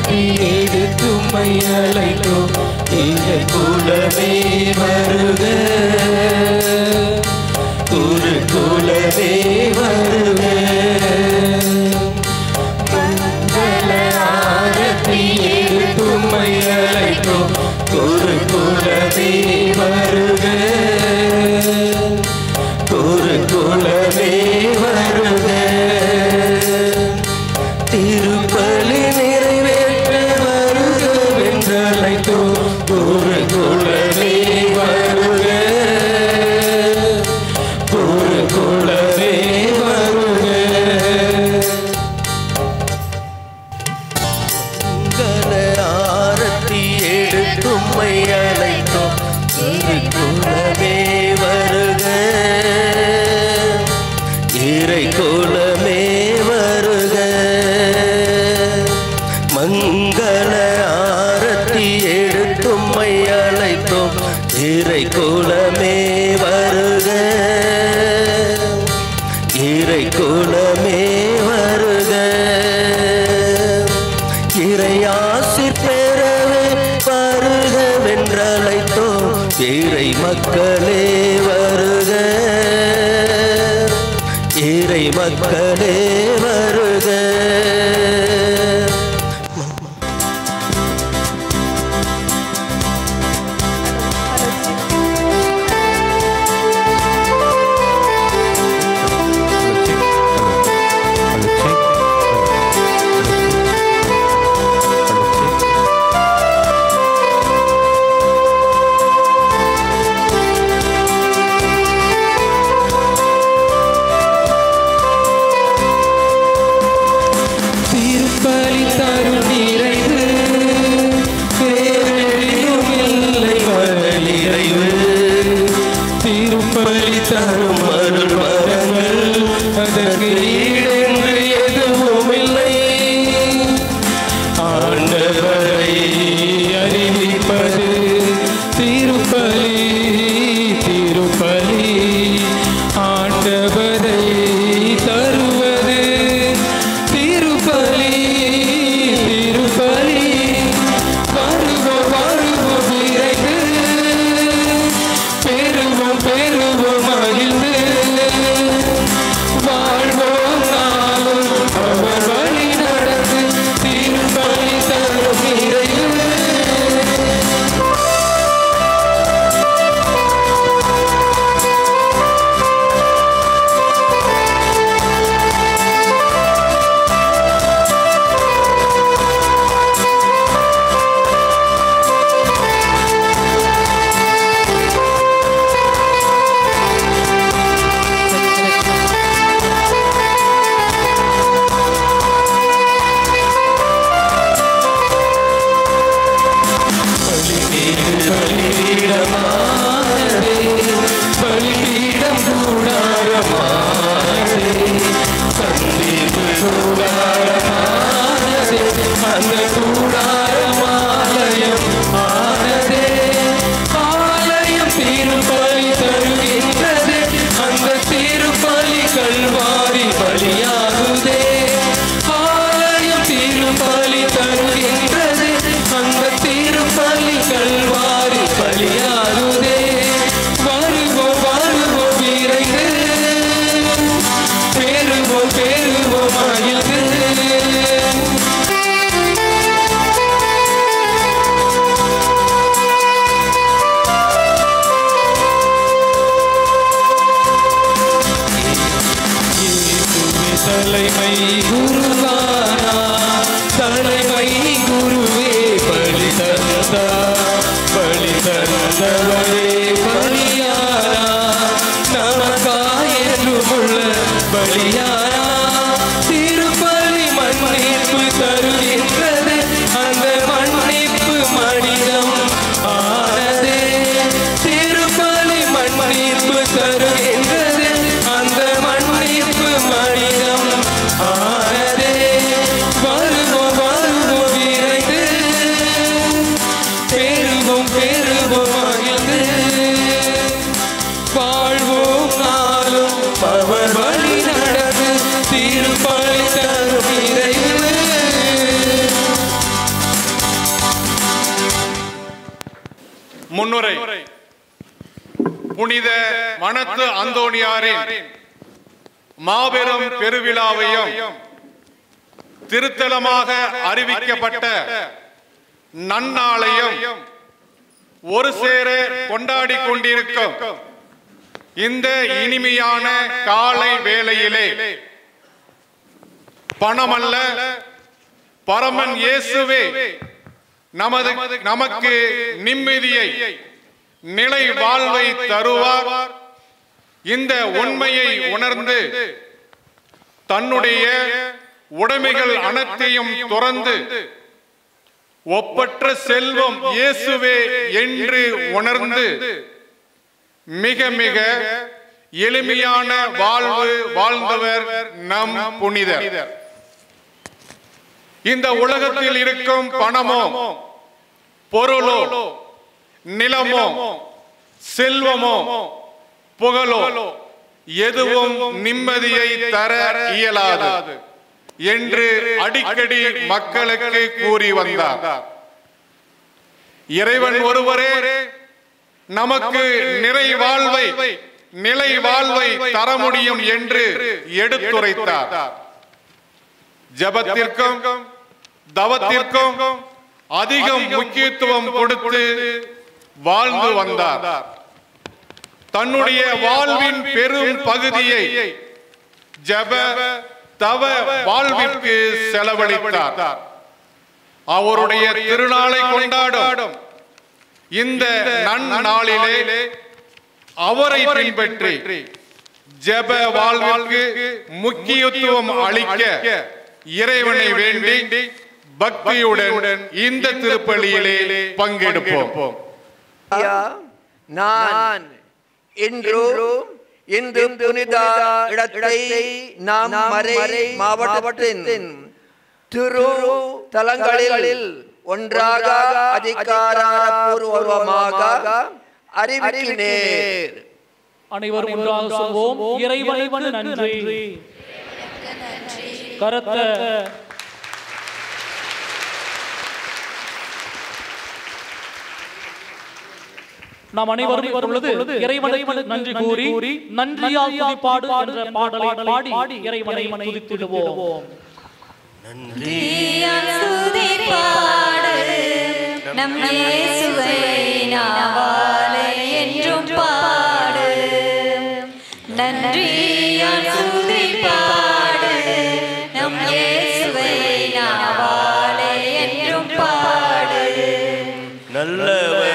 ஆரத்தி எடுத்தும்மை அழைத்தோம் இறை குலமே வருக குரு குலமே வருக மங்கள ஆரத்தி எடுத்தும்மை அழைத்தோம் குரு குலமே வருக குரு குலமே வருக திருப்பலி நிறைவேற்ற வருக வென்றழைத்தோம் குரு குலமே வருக குரு குலமே வருக மங்கள ஆரத்தி எடுத்தும்மை அழைத்தோம் குரு குலமே வருக இறை குலமே வருக மங்கள ஆரத்தி எடுத்தும்மை அழைத்தோம் இறை குலமே வருக இறை குலமே வருக இறை ஆசி பெறவே வருக முன்னுரை. புனித மனத்து அந்தோணியாரின் மாபெரும் பெருவிழாவையும் திருத்தலமாக அறிவிக்கப்பட்ட நன்னாளையும் ஒரு சேர கொண்டாடி கொண்டிருக்கும் இந்த இனிமையான காலை வேளையிலே பணமல்ல, பரமன் இயேசுவே நமக்கு நிம்மதியை, நிலை வாழ்வை தருவார். இந்த உண்மையை உணர்ந்து தன்னுடைய உடைமைகள் அனைத்தையும் துறந்து ஒப்பற்ற செல்வம் இயேசுவே என்று உணர்ந்து மிக மிக எளிமையான வாழ்வு வாழ்ந்தவர் நம் புனிதர். இந்த உலகத்தில் இருக்கும் பணமோ, பொருளோ, நிலமோ, செல்வமோ, புகழோ எதுவும் நிம்மதியை தர இயலாது என்று அடிக்கடி மக்களுக்கு கூறி வந்தார். இறைவன் ஒருவரே நமக்கு நிலை வாழ்வை தர முடியும் என்று எடுத்துரைத்தார். ஜபத்திற்கும் தவத்திற்கும் அதிகம் முக்கியத்துவம் கொடுத்து வாழ்ந்து வந்தார். தன்னுடைய வாழ்வின் பெரும் பகுதியை ஜப தவ வாழ்விற்கு செலவழித்தார். அவருடைய திருநாளை கொண்டாடும் இந்த நன்னாளிலே அவரை பின்பற்றி ஜப வாழ்விற்கு முக்கியத்துவம் அளிக்க இறைவனை வேண்டி பக்தியுடன் இந்த திருப்பலியிலே பங்கெடுப்போம். நான் இன்று புனித இடத்தை நாம் மறை மாவட்டத்தின் திரு தலங்களில் ஒன்றாக அதிகாரப்பூர்வமாக அறிவிக்கிறேன். அனைவரும் ஒன்றாக சொல்வோம். இறைவனுக்கு நன்றி. கரத்த நாம் அனைவரும் வரும்பொழுது இறைவனுக்கு நன்றி கூறி நன்றியால் துதிப்பாடு என்ற பாடலை பாடி இறைவனை துதித்திடுவோம். நன்றியால் துதிப்பாடு நம் இயேசுவை நாவாலே என்றும் பாடு. நன்றியால் துதிப்பாடு நம் இயேசுவை நாவாலே என்றும் பாடு. நல்லவர்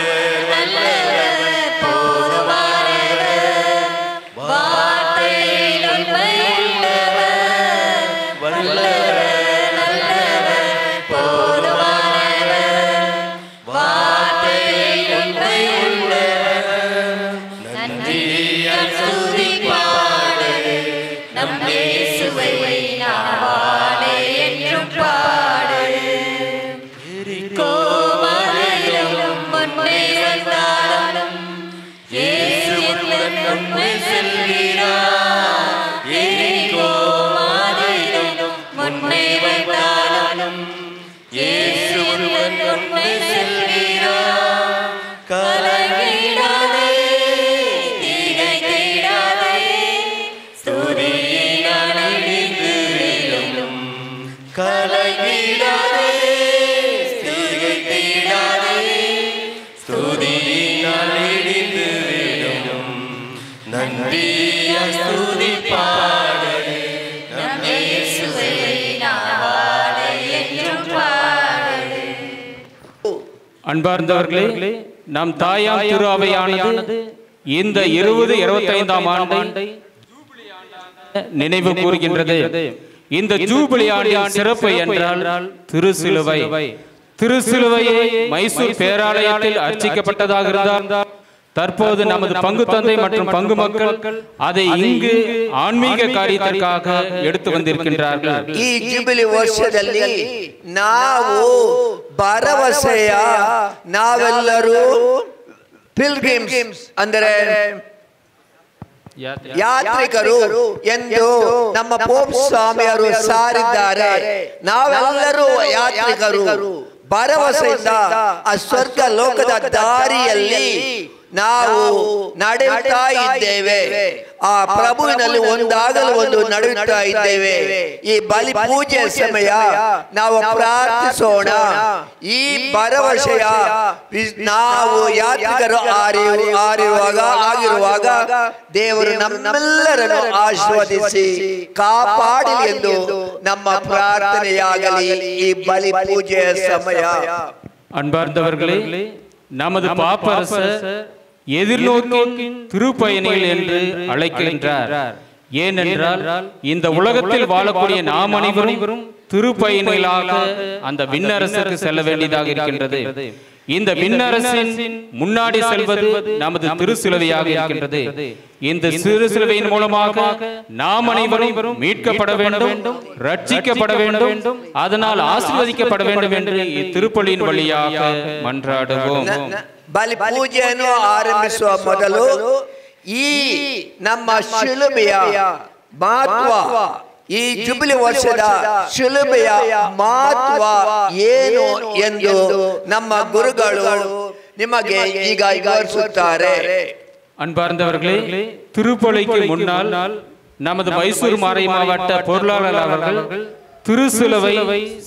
அன்பார்ந்தவர்களே, நம் தாயார் திரு அவையானது இந்த 2025ஆம் ஆண்டை நினைவு கூறுகின்றது. இந்த ஜூபிலி ஆண்டின் சிறப்பு என்றால் திருசிலுவை. திருசிலுவையை மைசூர் பேராலயத்தில் அர்ச்சிக்கப்பட்டதாக இருந்தால் தற்போது நமது பங்கு தந்தை மற்றும் பங்கு மக்கள் அதை இங்கு ஆன்மீக காரியத்திற்காக எடுத்து வந்திருக்கின்றார்கள். ಈ ಜುಬಿಲಿ ವರ್ಷದಲ್ಲಿ ನಾವು ಭರವಸೆಯ ನಾವೆಲ್ಲರೂ ಪಿಲ್ಗ್ರಿಮ್ಸ್ ಅಂದರೆ ಯಾತ್ರಿಕರು ಎಂದು ನಮ್ಮ ಪೋಪ್ ಸ್ವಾಮಿಯವರು ಸಾರಿದ್ದಾರೆ. ನಾವೆಲ್ಲರೂ ಯಾತ್ರಿಕರು, ಭರವಸೆಯಿಂದ ಆ ಸ್ವರ್ಗ ಲೋಕದ ದಾರಿಯಲ್ಲಿ ನಾವು ನಡೆಯುತ್ತಾ ಇದ್ದೇವೆ. ಆ ಪ್ರಭುವಿನಲ್ಲಿ ಒಂದಾಗಲು ಒಂದು ನಡೆಯುತ್ತಾ ಇದ್ದೇವೆ. ಈ ಬಲಿ ಪೂಜೆಯ ಸಮಯ ನಾವು ಪ್ರಾರ್ಥಿಸೋಣ. ಈ ಭರವಸೆಯ ನಾವು ಯಾತ್ರಿಕರು ಆಗಿರುವಾಗ ದೇವರು ನಮ್ಮೆಲ್ಲರನ್ನು ಆಶೀರ್ವದಿಸಿ ಕಾಪಾಡಲಿ ಎಂದು ನಮ್ಮ ಪ್ರಾರ್ಥನೆಯಾಗಲಿ ಈ ಬಲಿ ಪೂಜೆಯ ಸಮಯ. அன்பார்ந்தவர்களே, நமது பாப்பரசர் எதிர்நோக்கின் திருப்பயணிகள் என்று அழைக்கின்றார். ஏனென்றால் இந்த உலகத்தில் வாழக்கூடிய நாம் அனைவரும் திருப்பயணிகளாக அந்த விண்ணரசுக்கு செல்ல வேண்டியதாக இருக்கின்றது. இந்த விண்ணரசின் முன்னாடி செல்வது நமது திருச்சிலுவையாக இருக்கின்றது. இந்த சிறுசிலுவையின் மூலமாக நாம் அனைவரும் மீட்கப்பட வேண்டும், ரட்சிக்கப்பட வேண்டும், அதனால் ஆசீர்வதிக்கப்பட வேண்டும் என்று இத்திருப்பலியின் வழியாக மன்றாடுவோம். ಬಲಿ ಪೂಜೆಯನ್ನು ಆರಂಭಿಸುವ ಮೊದಲು ಈ ನಮ್ಮ ಶಿಲುಬೆಯ ಮಹತ್ವ, ಈ ಜುಬಿಲಿ ವರ್ಷದ ಶಿಲುಬೆಯ ಮಹತ್ವ ಏನು ಎಂದು ನಮ್ಮ ಗುರುಗಳು ನಿಮಗೆ ಈಗ ವಿವರಿಸುತ್ತಾರೆ. அன்பார்ந்தவர்களே, திருப்பலிக்கு முன்னால் நமது மைசூர் மறை மாவட்ட பொருளாளர் அவர்கள் திருச்சிலுவை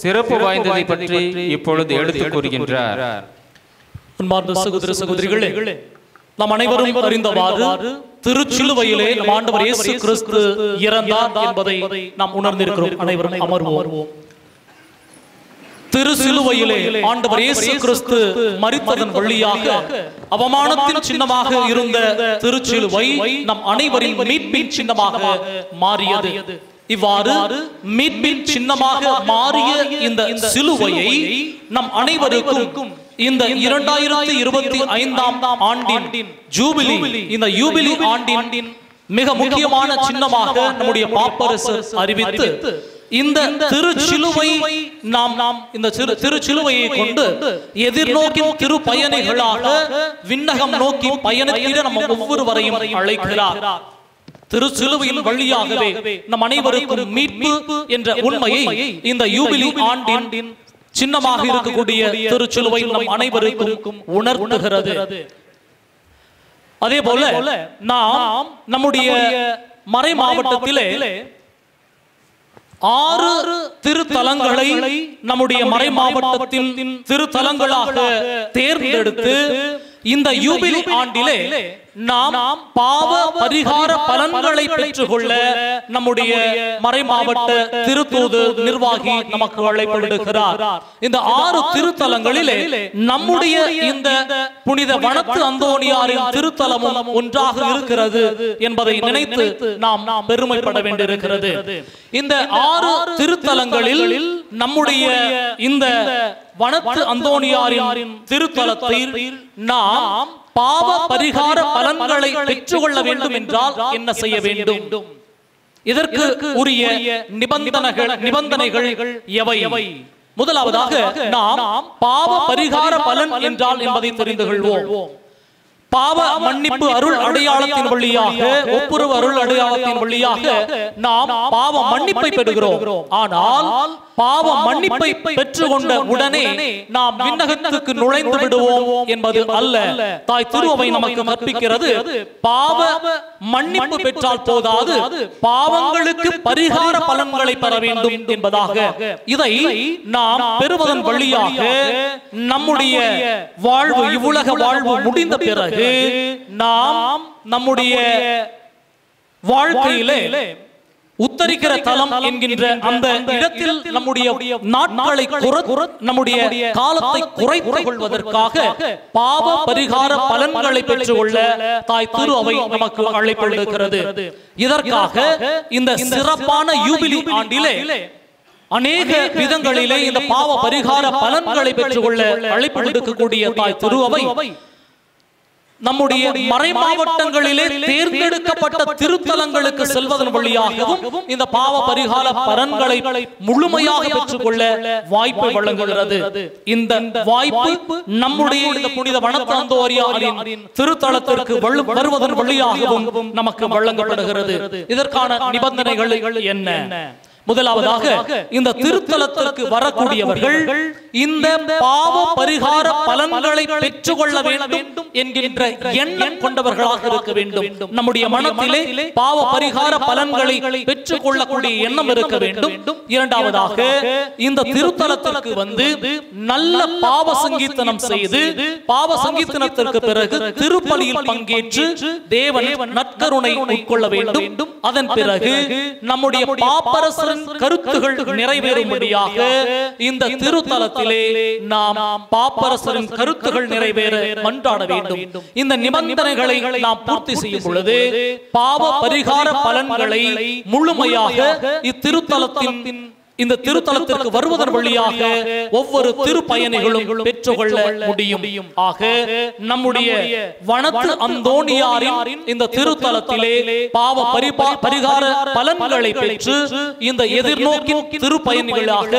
சிறப்பு வாய்ந்ததை பற்றி இப்பொழுது எடுத்துக் கூறுகின்றார். அன்பார்ந்த சகோதர சகோதரிகளே, நாம் அனைவரும் அறிந்தவாறு திருச்சிலுவையிலே நம் ஆண்டவர் இயேசு கிறிஸ்து இறந்தார் என்பதை நாம் உணர்ந்திருக்கிறோம். அனைவரும் அமர்வோம். திருச்சிலுவையிலே ஆண்டவர் இயேசு கிறிஸ்து மரித்ததன் வழியாக அவமானத்தின் சின்னமாக இருந்த திருச்சிலுவை நம் அனைவரின் மீட்பின் சின்னமாக மாறியது. இவ்வாறு மீட்பின் சின்னமாக மாறிய இந்த சிலுவையை நம் அனைவருக்கும் இந்த 2025 ஆண்டின் ஜூபிலி, இந்த யூபிலி ஆண்டின் மிக முக்கியமான சின்னமாக நம்முடைய பாப்பரசர் அறிவித்து இந்த திருச்சிலுவை நாம் இந்த திருச்சிலுவையை கொண்டு எதிர்நோக்கின் திருப்பயணிகளாக விண்ணகம் நோக்கி பயணித்திட நம்ம ஒவ்வொருவரையும் அழைக்கிறார். திருச்சிலுவையின் வழியாகவே நம் அனைவருக்கும் மீட்பு என்ற உண்மையை இந்த யூபிலி ஆண்டின் சின்னமாக இருக்கக்கூடிய திருச்சிலுவை நம் அனைவருக்கும் உணர்த்துகிறது. அதே போல நாம் நம்முடைய மறை மாவட்டத்திலே 6 திருத்தலங்களை நம்முடைய மறை மாவட்டத்தின் திருத்தலங்களாக தேர்ந்தெடுத்து இந்த யூபிலி ஆண்டிலே நாம் பாவ பரிகார பலன்களை பெற்றுக்கொள்ள நம்முடைய மறை மாவட்ட திருத்தூது நிர்வாகி நமக்கு அழைப்பிடுகிறார். இந்த 6 திருத்தலங்களிலே நம்முடைய இந்த புனித வனத்து அந்தோணியாரின் திருத்தலமும் ஒன்றாக இருக்கிறது என்பதை நினைத்து நாம் பெருமைப்பட வேண்டியிருக்கிறது. இந்த 6 திருத்தலங்களில் நம்முடைய இந்த வனத்து அந்தோணியாரின் திருத்தலத்தில் நாம் பாவ பரிகார பலன்களை பெற்றுக்கொள்ள வேண்டும் என்றால் என்ன செய்ய வேண்டும்? இதற்கு உரிய நிபந்தனைகள் எவை? முதலாவதாக நாம் பாவ பரிகார பலன் என்றால் என்பதை தெரிந்து கொள்வோம். பாவ மன்னிப்பு அருள் அடையாளத்தின் வழியாக, ஒப்புரவு அருள் அடையாளத்தின் வழியாக நாம் பாவ மன்னிப்பை பெறுகிறோம். ஆனால் பாவ மன்னிப்பை பெற்றுக்கொண்ட உடனே நாம் விண்ணகத்துக்கு நுழைந்து விடுவோம் என்பது அல்ல. தாய் திருவை நமக்கு கற்பிக்கிறது. பாவ மன்னிப்பு பெற்றால் போதாது, பாவங்களுக்கு பரிகார பலன்களை பெற வேண்டும் என்பதாக. இதை நாம் பெறுவதன் வழியாக நம்முடைய வாழ்வு, இவ்வுலக வாழ்வு முடிந்த பிறகு நாம் நம்முடைய வாழ்க்கையிலே உத்தரிக்கிற தலம் என்கின்ற அந்த இடத்தில் நம்முடைய நாட்களை நம்முடைய காலத்தை குறைத்துக் கொள்வதற்காக பாவ பரிகார பலன்களை பெற்றுக்கொள்ள தாய் திரு அவை நமக்கு அழைப்பிடுகிறது. இதற்காக இந்த சிறப்பான யூபிலி ஆண்டிலே அநேக விதங்களிலே இந்த பாவ பரிகார பலன்களை பெற்றுக்கொள்ள அழைப்பு விடுக்கக்கூடிய தாய் திரு அவை நம்முடைய மறை மாவட்டங்களிலே தேர்ந்தெடுக்கப்பட்ட திருத்தலங்களுக்கு செல்வதன் வழியாகவும் இந்த பாவ பரிகார பலன்களை முழுமையாக பெற்றுக்கொள்ள வாய்ப்பை வழங்குகிறது. இந்த வாய்ப்பு நம்முடைய இந்த புனித வனத்தந்தோரியாரின் திருத்தலத்திற்கு வருவதன் வழியாகவும் நமக்கு வழங்கப்படுகிறது. இதற்கான நிபந்தனைகள் என்ன? முதலாவதாக இந்த திருத்தலத்திற்கு வரக்கூடியவர்கள் இந்த பாவ பரிகார பலன்களை பெற்றுக்கொள்ள வேண்டும் என்கின்ற எண்ணம் கொண்டவர்களாக இருக்க வேண்டும். நம்முடைய மனத்திலே பாவ பரிகார பலன்களை பெற்றுக் கொள்ளக்கூடிய எண்ணம் இருக்க வேண்டும். இரண்டாவதாக இந்த திருத்தலத்திற்கு வந்து நல்ல பாவ சங்கீர்த்தனம் செய்து பாவ சங்கீர்த்தனத்திற்கு பிறகு திருப்பலியில் பங்கேற்று தேவன் நற்கருணை உட்கொள்ள வேண்டும். அதன் பிறகு நம்முடைய பாப்பரசரின் கருத்துகள் நிறைவேறும்படியாக இந்த திருத்தலத்திலே நாம் பாப்பரசரின் கருத்துகள் நிறைவேற மன்றாட வேண்டும். இந்த நிபந்தனைகளை நாம் பூர்த்தி செய்யும் பொழுது பாவ பரிகார பலன்களை முழுமையாக இந்த திருத்தலத்திற்கு வருவதன் வழியாக ஒவ்வொரு திருப்பயணிகளும் பெற்றுக்கொள்ள முடியும். ஆக நம்முடைய வனத்து அந்தோணியாரின் இந்த திருத்தலத்திலே பாவ பரிகார பலன்களை பெற்று இந்த எதிர்நோக்கின் திருப்பயணிகளாக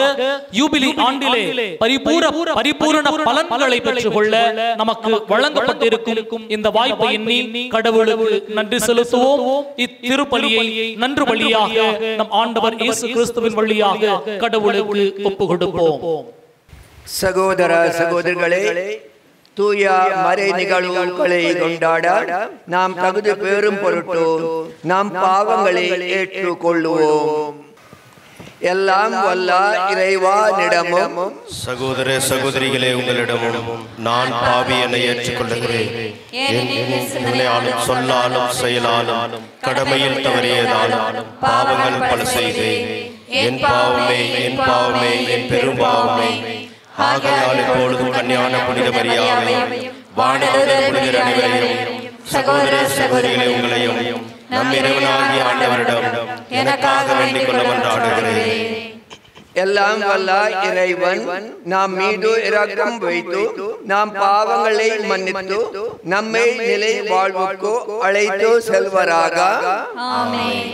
யூபிலி ஆண்டிலே பரிபூரண பலன்களை பெற்றுக்கொள்ள நமக்கு வழங்கப்பட்டிருக்கும் இந்த வாய்ப்பை எண்ணி கடவுளுக்கு நன்றி செலுத்துவோம். இத்திருப்பலியை நன்று வழியாக நம் ஆண்டவர் இயேசு கிறிஸ்துவின் வழியாக கடவுளுக்கு ஒப்பு கொடுப்போம். சகோதர சகோதரிகளே, தூய மறை நிகழ்வுகளை கொண்டாட நாம் தகுதி பெறும் பொருட்டு நாம் பாவங்களை ஏற்றுக்கொள்ளுவோம். எல்லாம் வல்ல இறைவனிடமும் சகோதர சகோதரிகளே உங்களிடமும் நான் பாவி என்னை ஏற்றுக்கொள்ளுகிறேன். சொல்லாலும் செயலாலும் கடமையில் தவறியதாலும் பாவங்கள் பல செய்தேன். என் பாவமே என் பாவமே என் பெரும் பாவமே. ஆகையால் இப்பொழுதும் கன்னியான புனித மரியாதையும் வானதூதர் புனிதர் அனைவரையும் சகோதர சகோதரிகளை உங்களையும் நம் இறைவனாகிய ஆண்டவரிடம் எனக்காக வேண்டிக் கொள்ள மன்றாடுகிறேன். எல்லாம் வல்ல இறைவன் நாம் மீது இரக்கம் வைத்து நாம் பாவங்களை மன்னித்து நம்மை நிலை வாழ்வுக்கு அழைத்து செல்வராக. ஆமென்.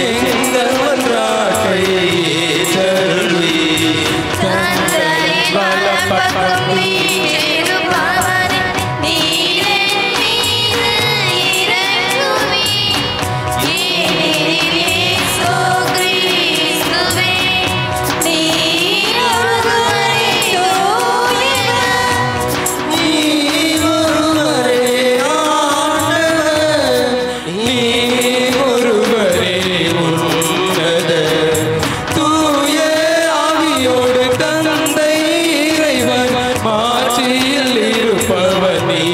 எங்கள் மன்றாட்டை ஏற்றருள்வி. தந்தை வலப்பக்கம் வீற்றிருப்பவரே, நீர் என் மீது இறங்குவீர். ஏனெனில் இயேசு கிறிஸ்துவே, நீர் ஒருவரே தூயவர். நீர் ஒருவரே ஆண்டவர், நீர் ஒருவரே உன்னதர். தூய ஆவியோடு தந்தை இறைவன் மாட்சியில் இருப்பவர் நீரே.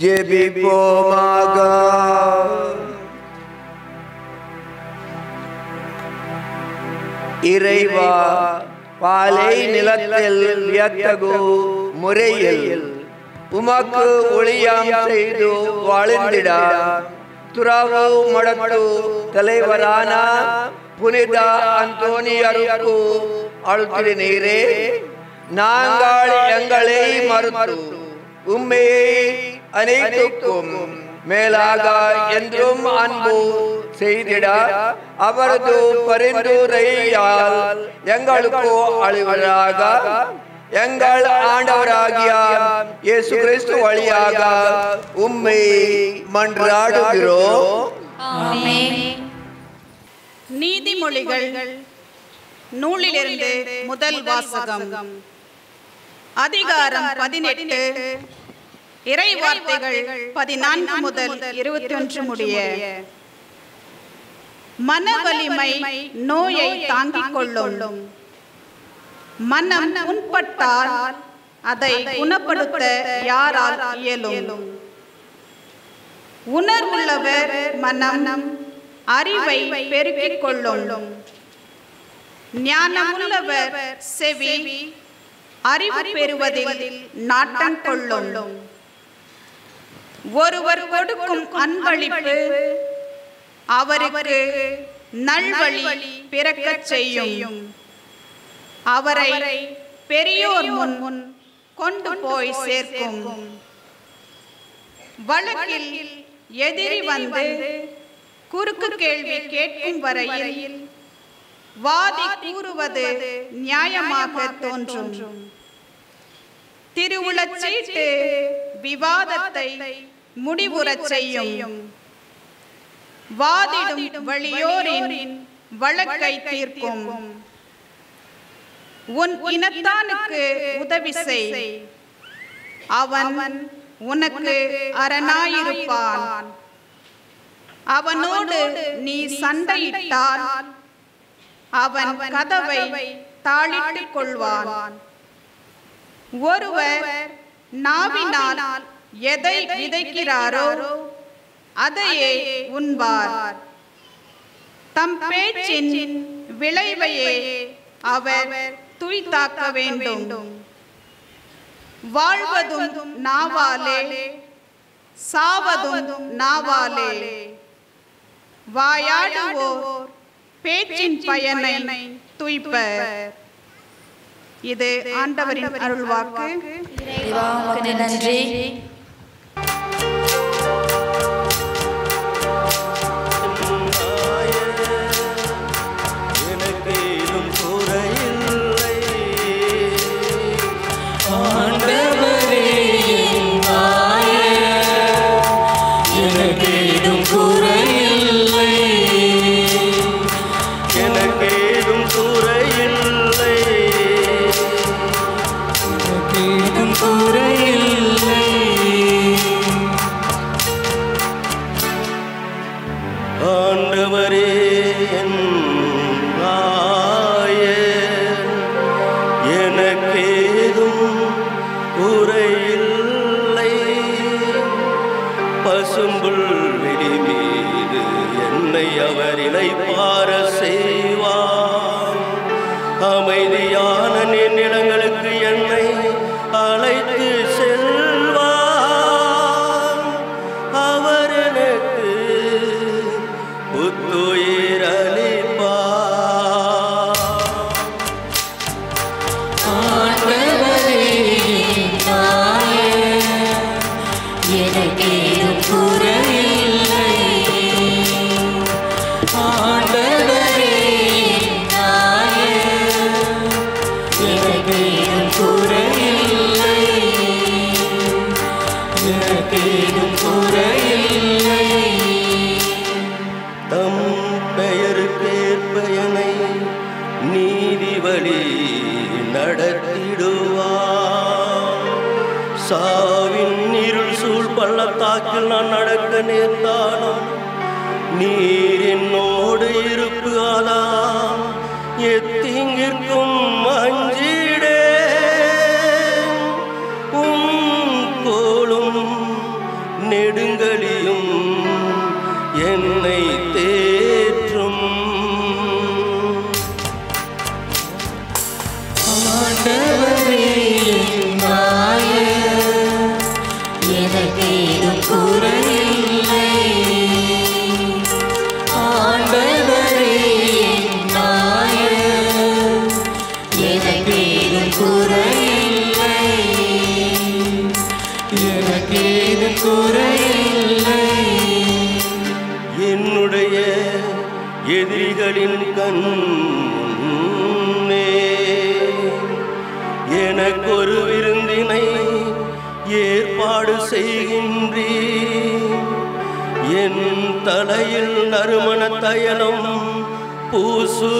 ஜெபிப்போமாக. இறைவா, பாலை நிலத்தில் வியத்தகு முறையில் உமக்கு ஒளியாம் செய்து வாழ்ந்திட துறவு மடத்து தலைவரான புனித அந்தோனியருக்கு அழுத்தினீரே. நாங்கள் எங்களை மறுத்து உம்மையை அனைத்துக்கும் மேலாக என்றும் அன்பு செய்திட அவரது பரிந்துரையால் எங்களுக்கு அழிவராக எங்கள் ஆண்டவராகிய இயேசு கிறிஸ்து வழியாக உம்மை மன்றாடுகிறோம். ஆமென். நீதிமொழிகள் நூலிலிருந்து முதல் வாசகம். அதிகாரம் 18, இறை வார்த்தைகள் 14 முதல் 21 முடிய. மன வலிமை நோயை தாங்கிக் கொள்ளும். மனம் புண்பட்டால் அதை குணப்படுத்த யாரால் இயலும்? உணர்வுள்ளவர் மனம் அறிவை பெருக்கிக் கொள்ளும். ஞானமுள்ளவர் செவி அறிவு பெறுவதில் நாட்டம் கொள்ளும். ஒருவர் கொடுக்கும் அன்பளிப்பு அவருக்கு நல்வழி பிறக்கச் செய்யும். அவரை பெரியோர் முன் கொண்டு போய் சேர்க்கும். வழக்கில் எதிரி வந்து குறுக்கு கேள்வி கேட்கும் வரையில் வாதி கூறுவது நியாயமாக தோன்றும். திருவுளச்சீட்டு விவாதத்தை முடிவுறச் செய்யும். வாதிடும் வழியோரின் வழக்கை தீர்க்கும். உன் இனத்தானுக்கு உதவி செய், அவன் உனக்கு அரணாயிருப்பான். அவனோடு நீ சண்டையிட்டால் அவன் கதவை தாளிட்டுக் கொள்வான். ஒருவர் நாவினால் எதை விதைக்கிறாரோ அதையே உண்பார். தம் பேச்சின் விளைவையே அவர் துய்தாக்க வேண்டும். வாழ்வதும் நாவாலே, சாவதும் நாவாலே. வாயாடுவோர் பேச்சின் பயனை துய்ப்பர். இது ஆண்டவரின் அருள்வாக்கு. இறைவா, உமக்கு நன்றி. எனக்கு ஏதும் குறையில்லை ஆண்டவரே, என் நாயர். எனக்கு ஏதும் குறையில்லை, எனக்கு ஏதும் குறையில்லை, எனக்கு ஏதும் குறையில்லை. ஆண்டவரே, என் நாயர். எனக்கேதும் குறையில்லை. பசும்புல் வெளி மீது என்னை அவர் இளைப்பாற செய்வார். அமைதியான நிலங்களுக்கு என்னை அழைத்து செல்வார். அவர் எனக்கு புத்துயிர் அளிப்பார். ஆண்டவரே, என் சாவின் இருள் சூழ் பள்ளத்தாக்கில் நான் நடக்க நேர்ந்தாலும் நீர் என்னோடு இருப்பதால் எத்தீங்கிற்கும் அஞ்சிடே. கோலும் நெடுங்கலியும் என்னை தேற்றும். ஆண்டவரே எனக்கேதும் குறையில்லை. ஆண்டவரே எனக்கேதும் குறையில்லை. எனக்கேதும் குறையில்லை. என்னுடைய எதிரிகளின் கண்ணே எனக்கொரு விருந்தினை ஏற்பாடு செய்கின்றீர். என் தலையில் நறுமண தைலம் பூசுகின்றீர்.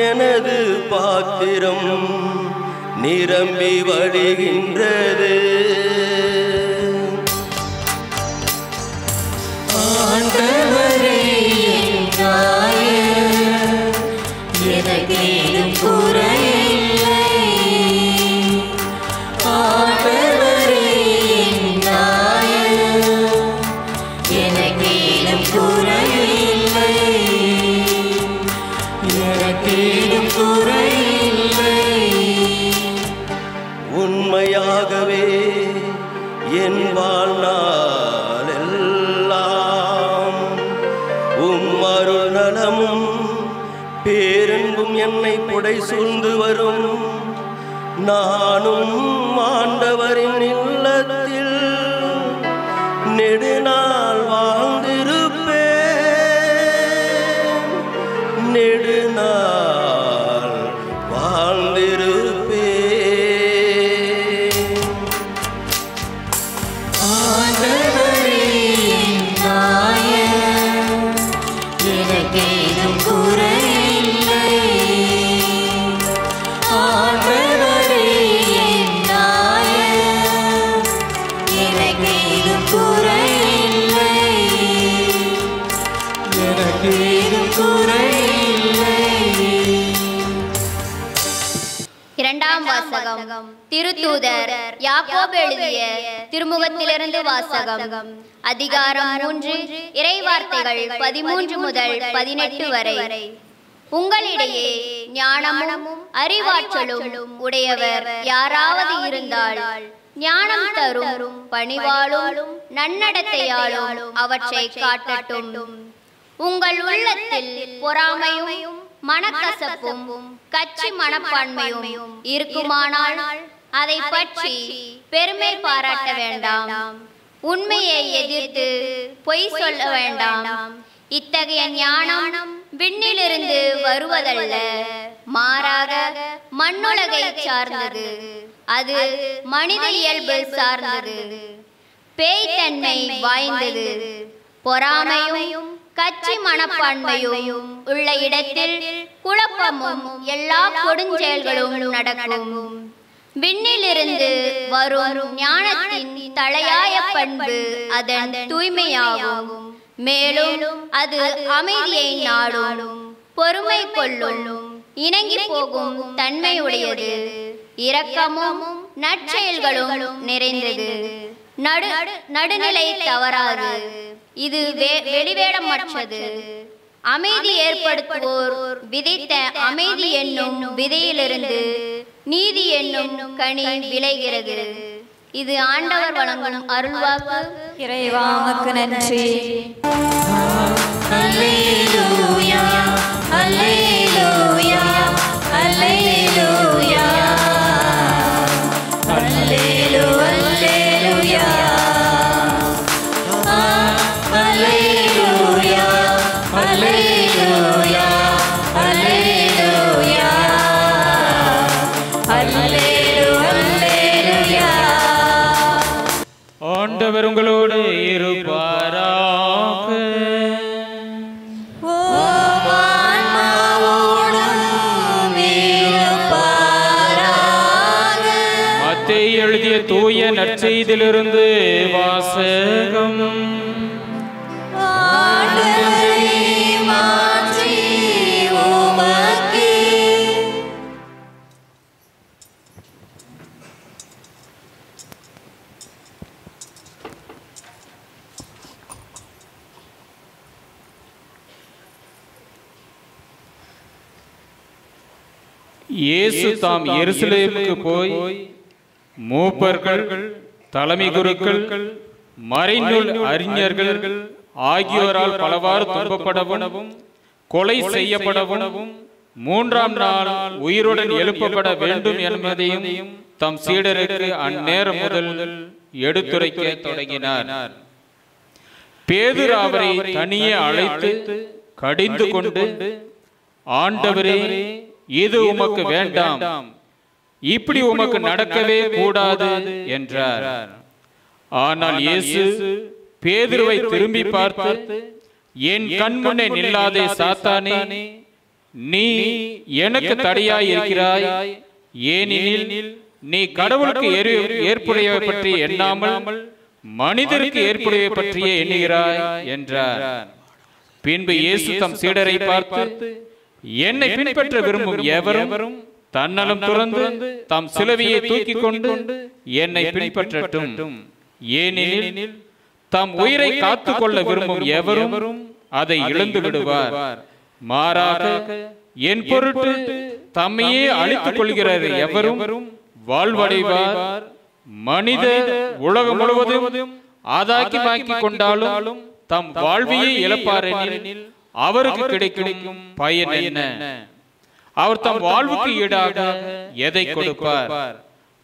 எனது பாத்திரம் நிரம்பி வழிகின்றது. ஆண்டவரே எனக்கேதும் குறையில்லை. ஆண்டவரே எனக்கேதும் குறையில்லை. எனக்கேதும் குறையில்லை. உண்மையாகவே என் வாழ்நாளெல்லாம் அருள் நலமும் பேரன்பும் என்னை புடை சூழ்ந்து வரும். நானும் ஆண்டவரின் இல்லத்தில் நெடுநாள் வாழ்ந்திருப்பேன். நெடுநாள் வாழ்ந்திருப்பேன். ஆண்டவரே எனக்கேதும் குறையில்லை. ஆண்டவரே எனக்கேதும் குறையில்லை. எனக்கேதும் குறையில்லை. இரண்டாம் வாசகம். திருத்தூதர் யாக்கோபு எழுதிய திருமுகத்திலிருந்து வாசகம். அதிகாரம் 3, இறைவார்த்தைகள் 13 முதல் 18 வரை. உங்களிடையே ஞானமும் அறிவாற்றலும் உடையவர் யாராவது இருந்தால் ஞானம் தரும் பணிவாலும் நன்னடத்தையாலும் அவற்றை காட்டட்டும். உங்கள் உள்ளத்தில் பொறாமையும் மனக்கசப்பும் கட்சி மனப்பான்மையும் இருக்குமானால் அதை பற்றி பெருமை பாராட்ட வேண்டாம். உண்மையை எதிர்த்து பொய் சொல்ல வேண்டாம். இத்தகைய ஞானம் விண்ணிலிருந்து வருவதல்ல, மாறாக மண்ணுலகை சார்ந்தது. அது மனித இயல்பு சார்ந்தது, பேய்த்தன்மை வாய்ந்தது. பொறாமையும் கட்சி மனப்பான்மையும் உள்ள இடத்தில் குழப்பமும் எல்லா கொடுஞ்செயல்களும் நடக்கும். விண்ணிலிருந்து வரும் ஞானத்தின் தலையாய பண்பு அதன் தூய்மையாகும். மேலும் அது அமைதியை நாடும், பொறுமை கொள்ளும், இணங்கி போகும் தன்மையுடையது, இரக்கமும் நற்செயல்களும் நிறைந்தது, நடுநிலை தவறாது. இது வெளிவேடமற்றது. அமைதி ஏற்படுத்துவோர் விதைத்த அமைதி என்னும் விதையிலிருந்து நீதி என்னும் கனி விளைகிறது. இது ஆண்டவர் வழங்கும் அருள்வாக்கு. இறைவா உமக்கு நன்றி. அல்லேலூயா அல்லேலூயா அல்லேலூயா அல்லேலூயா அல்லேலூயா அல்லேலூயா அல்லேலூயா அல்லேலூயா. ஆண்டவர் உங்களோடு இருப்பாராக. ஓம் ஆன்மாவோடும் இருப்பாராக. எழுதிய தூய நற்செய்தியிலிருந்து வாசகம். இயேசு தாம் எருசலேமுக்கு போய் மூப்பர்கள், தலைமை குருக்கள், மறைநூல் அறிஞர்கள் ஆகியோரால் பலவாறு துன்பப்படவும் கொலை செய்யப்படவும் 3ஆம் நாள் உயிருடன் எழுப்பப்பட வேண்டும் என்பதையும் தம் சீடருக்கு அந்நேரம் முதல் எடுத்துரைக்க தொடங்கினார். பேதுரு அவரை தனியே அழைத்து கடிந்து கொண்டு, ஆண்டவரே, இது உமக்கு வேண்டாம், இப்படி உமக்கு நடக்கவே கூடாது என்றார். ஆனால் இயேசு பேதுருவை திரும்பி பார்த்து, என் கண் முன்னே நில்லாதே சாத்தானே, நீ எனக்கு தடையாய் இருக்கிறாய். ஏனெனில் நீ கடவுளுக்கு ஏற்புடையவை பற்றி எண்ணாமல் மனிதருக்கு ஏற்புடையவை பற்றியே எண்ணுகிறாய் என்றார். பின்பு இயேசு தம் சீடரை பார்த்து, என்னை பின்பற்ற விரும்பும் எவரும் தன்னலம் துறந்து தாம் சிலுவையை தூக்கிக் கொண்டு என்னை பின்பற்றட்டும். ஏனெனில் தாம் உயிரை காத்துக் கொள்ள விரும்பும் எவரும் அதை இழந்து விடுவார். மாறாக என் பொருட்டு தம்மையே அழித்துக் கொள்கிற எவரும் வாழ்வடைவார். மனித உலகம் முழுவதும் ஆதாயமாக்கி கொண்டாலும் தம் வாழ்வையை இழப்பாரெனில் அவருக்கு கிடைக்கும் பயன் என்ன? அவர் தம் வாழ்வுக்கு ஈடாக எதை கொடுப்பார்?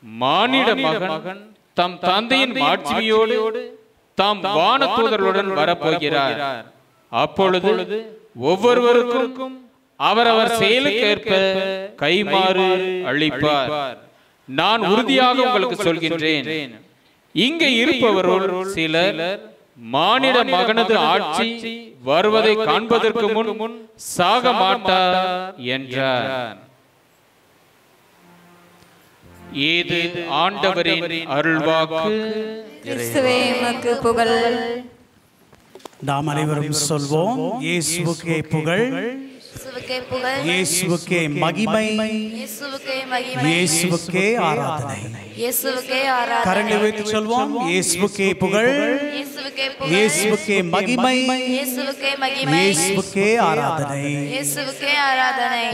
மானிட மகன் தம் தந்தையின் மாட்சியோடு தாம் வான தூதர்களுடன் வரப்போகிறார். அப்பொழுது ஒவ்வொருவருக்கும் அவரவர் செயலுக்கேற்ப கைமாறு அளிப்பார். நான் உறுதியாக உங்களுக்கு சொல்கின்றேன், இங்கே இருப்பவருள் சிலர் மானிட மகனது ஆட்சி வருவதை காண்பதற்கு முன் சாக மாட்டார் என்றார். இது ஆண்டவரின் அருள்வாக்கு. கிறிஸ்துவே உமக்கு புகழ். நாம் அனைவரும் சொல்வோம், இயேசுவுக்கே புகழ், இயேசுவுக்கே மகிமை, இயேசுவுக்கே ஆராதனை. கரங்களை உயர்த்தி சொல்வோம், இயேசுவுக்கே புகழ், இயேசுவுக்கே மகிமை, இயேசுவுக்கே ஆராதனை.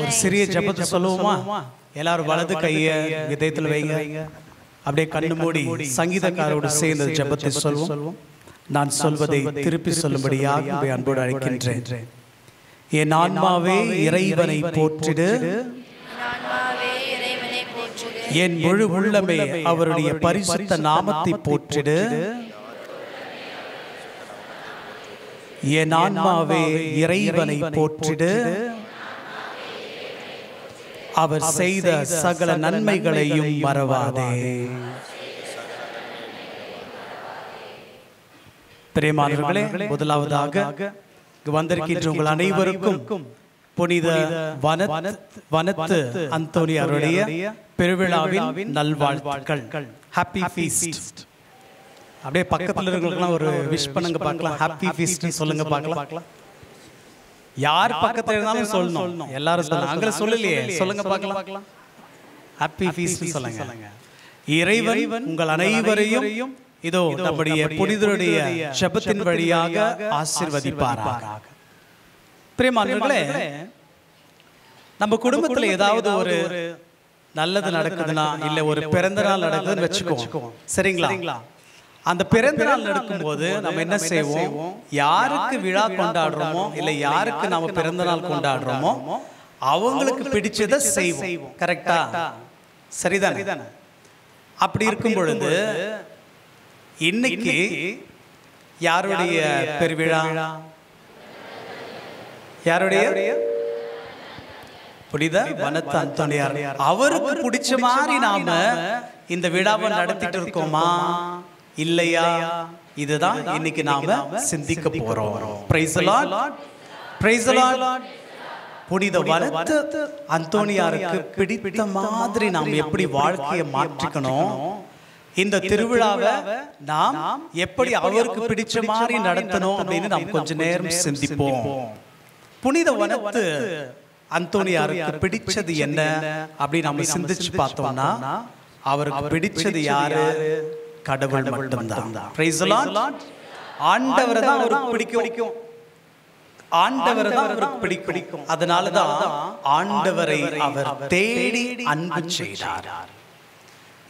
ஒரு சிறிய ஜெபத்தை சொல்லுவோமா? எல்லாரும் வலது கையை இதயத்தில் வைங்க, அப்படியே கண்ணு மூடி சங்கீதக்காரோடு சேர்ந்த ஜெபத்தை சொல்வோம். நான் சொல்வதை திருப்பி சொல்லும்படியாக அன்போடு அழைக்கின்றேன். என் ஆன்மாவே இறைவனை போற்றிடு, என் முழு உள்ளமே அவருடைய பரிசுத்த நாமத்தை போற்றிடு. என் ஆன்மாவே இறைவனை போற்றிடு, அவர் செய்த சகல நன்மைகளையும் மறவாதே. பிரியமானவர்களே, முதலாவதாக வந்திருக்கின்ற உங்கள் அனைவருக்கும் புனித வனத்து அந்தோனியாருடைய பெருவிழாவின் நல்வாழ்த்துக்கள். Happy feast. அப்படியே பக்கத்தில் இருக்கிறவங்களுக்குலாம் ஒரு விஷ் பண்ணுங்க பார்க்கலாம். ஹாப்பி ஃபீஸ்ட் சொல்லுங்க பார்க்கலாம். யார் பக்கத்தில் இருந்தாலும் சொல்லணும், எல்லாரும் சொல்லணும். நாங்களே சொல்லலையே, சொல்லுங்க பார்க்கலாம். ஹாப்பி ஃபீஸ்ட் சொல்லுங்க. இறைவன் உங்கள் அனைவரையும் இதோ நம்முடைய புனிதருடைய ஜெபத்தின் வழியாக ஆசீர்வதிப்பாராக. பிரியமானவர்களே, நம்ம குடும்பத்துல ஏதாவது ஒரு நல்லது நடக்குதுன்னா, இல்ல ஒரு பிறந்த நாள் நடக்குதுன்னு வச்சுக்கோம், சரிங்களா? அந்த பிறந்த நாள் நடக்கும்போது நம்ம என்ன செய்வோம்? யாருக்கு விழா கொண்டாடுறோமோ, இல்ல யாருக்கு நாம பிறந்த நாள் கொண்டாடுறோமோ அவங்களுக்கு பிடிச்சதை செய்வோம். கரெக்டா? சரிதானே? அப்படி இருக்கும் பொழுது இன்னைக்கு யாருடைய பெருவிழா? யாருடைய? புனித வனத்து அந்தோனியார். அவருக்கு பிடிச்ச மாதிரி நாம இந்த விழாவை நடத்திட்டு இருக்கோமா இல்லையா? இதுதான் இன்னைக்கு நாம சிந்திக்க போறோம். Price the Lord, praise the Lord. புனித வனத்து அந்தோனியாருக்கு பிடித்த மாதிரி நாம் எப்படி வாழ்க்கையை மாற்றிக்கணும், இந்த திருவிழாவை நாம் எப்படி அவருக்கு பிடிச்ச மாதிரி நடத்தணும் அப்படின்னு நாம் கொஞ்ச நேரம் சிந்திப்போம். புனித வனத்து அந்தோனியாருக்கு பிடிச்சது என்ன அப்படின்னு நம்ம சிந்திச்சு பார்த்தோம்னா, அவருக்கு பிடிச்சது யாரு? கடவுள் மட்டும்தான். Price the Lord. ஆண்டவரை தான் அவருக்கு பிடிக்கும். ஆண்டவரை தான் அவருக்கு பிடிக்கும். அதனாலதான் ஆண்டவரை அவர் தேடி அன்பு செய்தார்.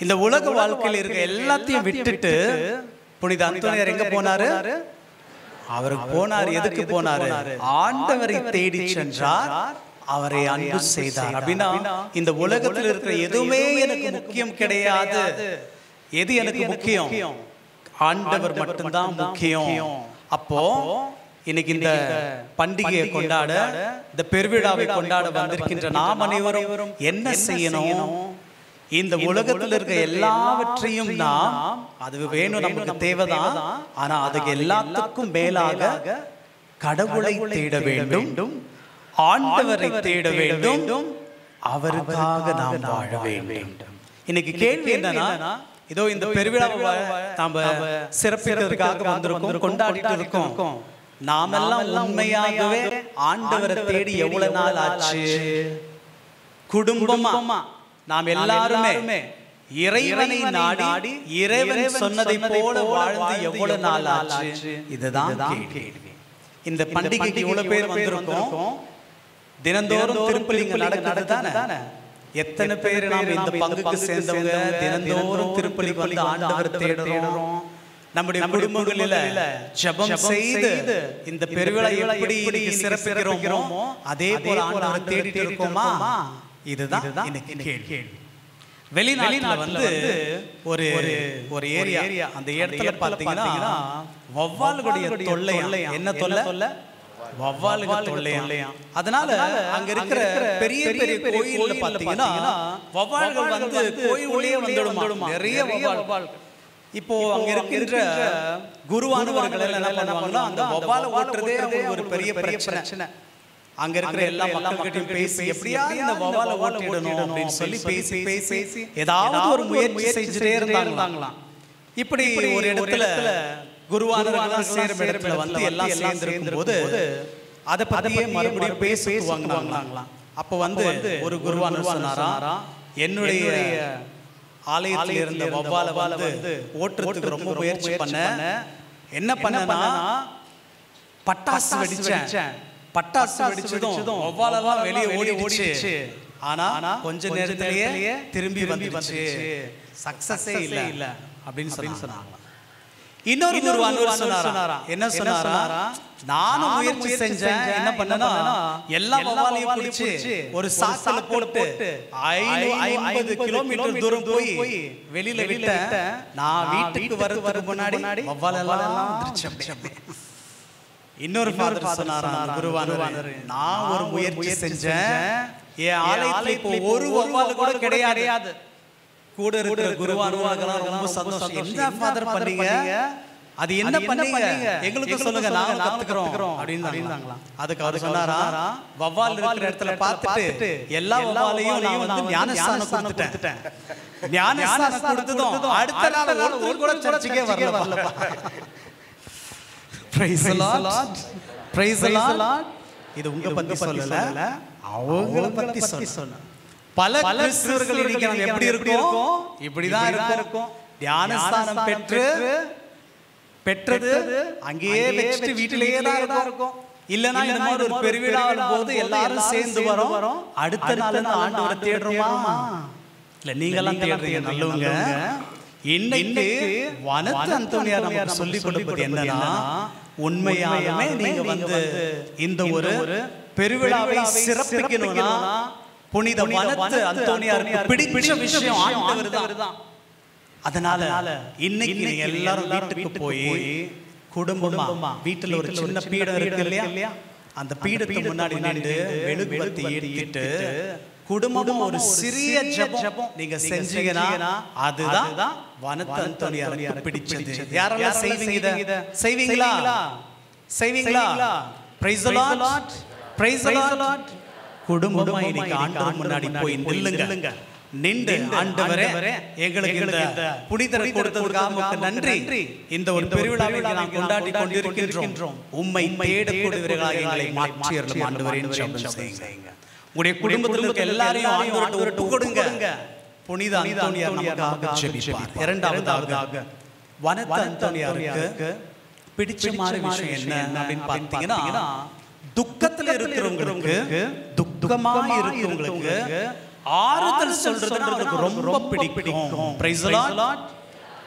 இந்த உலக வாழ்க்கையில் இருக்க எல்லாத்தையும் விட்டுட்டு புனித அந்தோனியார் எங்க போனாரு? அவருக்கு போனார். எதுக்கு போனாரு? ஆண்டவரை தேடி சென்றார், அவரை அன்பு செய்தார். அப்படின்னா இந்த உலகத்தில் இருக்கிற எதுவுமே எனக்கு முக்கியம் கிடையாது. எது எனக்கு முக்கியம்? ஆண்டவர் மட்டும்தான் முக்கியம். அப்போ இன்னைக்கு இந்த பண்டிகையை கொண்டாட, இந்த பெருவிழாவை கொண்டாட வந்திருக்கின்ற நாம் அனைவரும் என்ன செய்யணும்? இந்த உலகத்தில் இருக்க எல்லாவற்றையும் நாம், அது வேணும், நமக்கு தேவைதான். ஆனா அதுக்கு எல்லாத்துக்கும் மேலாக கடவுளை தேட வேண்டும், ஆண்டவரை தேட வேண்டும், அவருக்காக நாம் வாழ வேண்டும். இன்னைக்கு கேள்வி என்னன்னா, இதோ இந்த பெருவிழாவை நாம சிறப்பிக்கிறதுக்காக வந்திருக்கோம், கொண்டாடிட்டு இருக்கோம். நாமெல்லாம் உண்மையாகவே ஆண்டவரை தேடி எவ்வளவு நாள் ஆச்சு? குடும்பமா நாம் எல்லாருமே இறைவனை நாடி இறைவன் சொன்னதை போல வாழ்ந்து எவ்வளவு நாள் ஆச்சு? இதுதான் கேள்வி. இந்த பண்டிகைக்கு இவ்வளவு பேர் வந்திருக்கோம். தினந்தோறும் திருப்பலிங்க நடக்குது தானே? எத்தனை பேர் நாம் இந்த பங்குக்கு சேர்ந்தவங்க தினந்தோறும் திருப்பலிக்கு வந்து ஆண்டவர் தேடுறோம்? நம்முடைய குடும்பங்களில ஜெபம் செய்து இந்த பெருவிழா எப்படி சிறப்பிக்கிறோமோ அதே போல ஆண்டவரை தேடிட்டு இருக்கோமா? இதுதான் எனக்கு கேள்வி. வெளிநாட்டுல வந்து ஒரு ஏரியா, அந்த இடத்துல பாத்தீங்கன்னா வௌவால்களுடைய தொல்லை. என்ன தொல்லை? வௌவால்கள் தொல்லையா. அதனால அங்க இருக்கிற பெரிய பெரிய கோயில்ல பாத்தீங்கன்னா வௌவால்கள் வந்து கோயிலுக்குள்ளே வந்துடுமா, நிறைய வௌவால். இப்போ அங்க இருக்கின்ற குருவானவர்கள் என்ன பண்ணுவாங்கன்னா, அந்த வௌவாலை ஓட்டுறதே ஒரு பெரிய பிரச்சனை. அங்க இருக்கிற எல்லா மக்கள்கிட்டையும் பேசி எப்படியாவது இந்த வௌவாலை ஓட்டிடணும் அப்படின்னு சொல்லி பேசி ஏதாவது ஒரு முயற்சி செஞ்சுட்டே இருந்தாங்களாம். இப்படி ஒரு இடத்துல குருவானவர்கள் சேரும் இடத்துல வந்து எல்லாம் சேர்ந்திருக்கும் போது அதை பத்தியே மறுபடியும் பேசுவாங்களாம். அப்ப வந்து ஒரு குருவானவர் சொன்னாரா, என்னுடைய ஆலயத்தில் இருந்த வௌவாலை வந்து ஓட்டுறதுக்கு ரொம்ப முயற்சி பண்ண, என்ன பண்ணனா பட்டாசு வெடிச்சேன். பட்டாசு வெடிச்சதும் வௌவாலெல்லாம் வெளியே ஓடிடுச்சு. ஆனா கொஞ்ச நேரத்திலேயே திரும்பி வந்துச்சு. சக்சஸே இல்ல அப்படின்னு சொன்னாங்க. இன்னொரு குருவானவர் சொன்னாரா, என்ன சொன்னாரா, நானும் முயற்சி செஞ்சேன். என்ன பண்ணனா, எல்லா வௌவாலையும் பிடிச்சு ஒரு சாக்குல போட்டு 50 கிலோமீட்டர் தூரம் போய் வெளியில விட்டேன். நான் வீட்டுக்கு வரதுக்கு முன்னாடி வௌவாலெல்லாம் வந்துருச்சு. இன்னொரு ஃபாதர் சொன்னாரா, குருவானவர், நான் ஒரு முயற்சி செஞ்சேன். என் ஆலயத்துல இப்போ ஒரு வௌவால் கூட கிடையாது. கூட இருக்கிற குருவானவர்களாம் ரொம்ப சந்தோஷம். என்ன ஃபாதர் பண்ணீங்க? அது என்ன பண்ணீங்க? எங்களுக்கு சொல்லுங்க, நாங்க கத்துக்கிறோம் அப்படின்னு. அதுக்கு அவர் சொன்னாரா, வௌவால் இருக்கிற இடத்துல பார்த்துட்டு எல்லா வௌவாலையும் நான் வந்து ஞானஸ்தானம் கொடுத்துட்டேன். ஞானஸ்தானம் கொடுத்ததும் அடுத்த நாள் ஒரு கூட சர்ச்சுக்கே வரலப்பா. Praise the Lord. Praise the Lord. இது உங்க பத்தி சொல்லல, அவங்கள பத்தி சொல்ல. பல கிறிஸ்தவர்கள் இன்னைக்கு நாம எப்படி இருக்கோம்? இப்படிதான் இருக்கோம். ஞானஸ்தானம் பெற்றது அங்கேயே வச்சுட்டு வீட்டிலேயே தான் இருக்கோம். இல்லனா இந்த மாதிரி ஒரு பெருவிழாவின் போது எல்லாரும் சேர்ந்து வரோம். அடுத்த நாள் ஆண்டவரை தேடுறோமா? இல்ல நீங்க எல்லாம் தேடுறீங்க, நல்லவங்க. இன்னைக்கு வனத்து அந்தோனியார் நமக்கு சொல்லிக் கொடுப்பது என்னன்னா, உண்மையாகவே நீங்க வந்து இந்த ஒரு பெருவிழாவை சிறப்பிக்கணும்னா புனித வனத்து அந்தோனியாருக்கு பிடிச்ச விஷயம் ஆண்டவர் தான். அதனால இன்னைக்கு நீங்க எல்லாரும் வீட்டுக்கு போய் குடும்பமா வீட்டுல ஒரு சின்ன பீடம் இருக்கு இல்லையா, அந்த பீடத்துக்கு முன்னாடி நின்று மெழுகுவர்த்தி ஏற்றிட்டு குடும்பமும் ஒரு சிறிய ஜெபம் நீங்க செஞ்சீங்கன்னா அதுதான் வனத்து அந்தோனியாருக்கு பிடிச்சது. யாரெல்லாம் செய்வீங்களா? Praise the Lord. Praise the Lord. குடும்பமா இன்னைக்கு ஆண்டவர் முன்னாடி போய் நில்லுங்க. நின்று ஆண்டவரே எங்களுக்கு இந்த புனிதரை கொடுத்ததற்காக நன்றி. இந்த ஒரு பெருவிழாவை நாம் கொண்டாடி கொண்டிருக்கின்றோம். உம்மை தேடக்கூடியவர்களாக எங்களை மாற்றி அருளும் ஆண்டவரே. உங்களுடைய குடும்பத்தில் இருக்க எல்லாரையும் ஆண்டவர்கிட்ட ஒப்பு கொடுங்க. புனித அந்தோனியார் நமக்காக ஜெபிப்பார். இரண்டாவதாக வனத்த அந்தோனியாருக்கு பிடிச்சமான விஷயம் என்ன அப்படின்னு பார்த்தீங்கன்னா, துக்கத்துல இருக்கிறவங்களுக்கு, துக்கமா இருக்கிறவங்களுக்கு ஆறுதல் சொல்றது அவருக்கு ரொம்ப பிடிக்கும். Praise the Lord,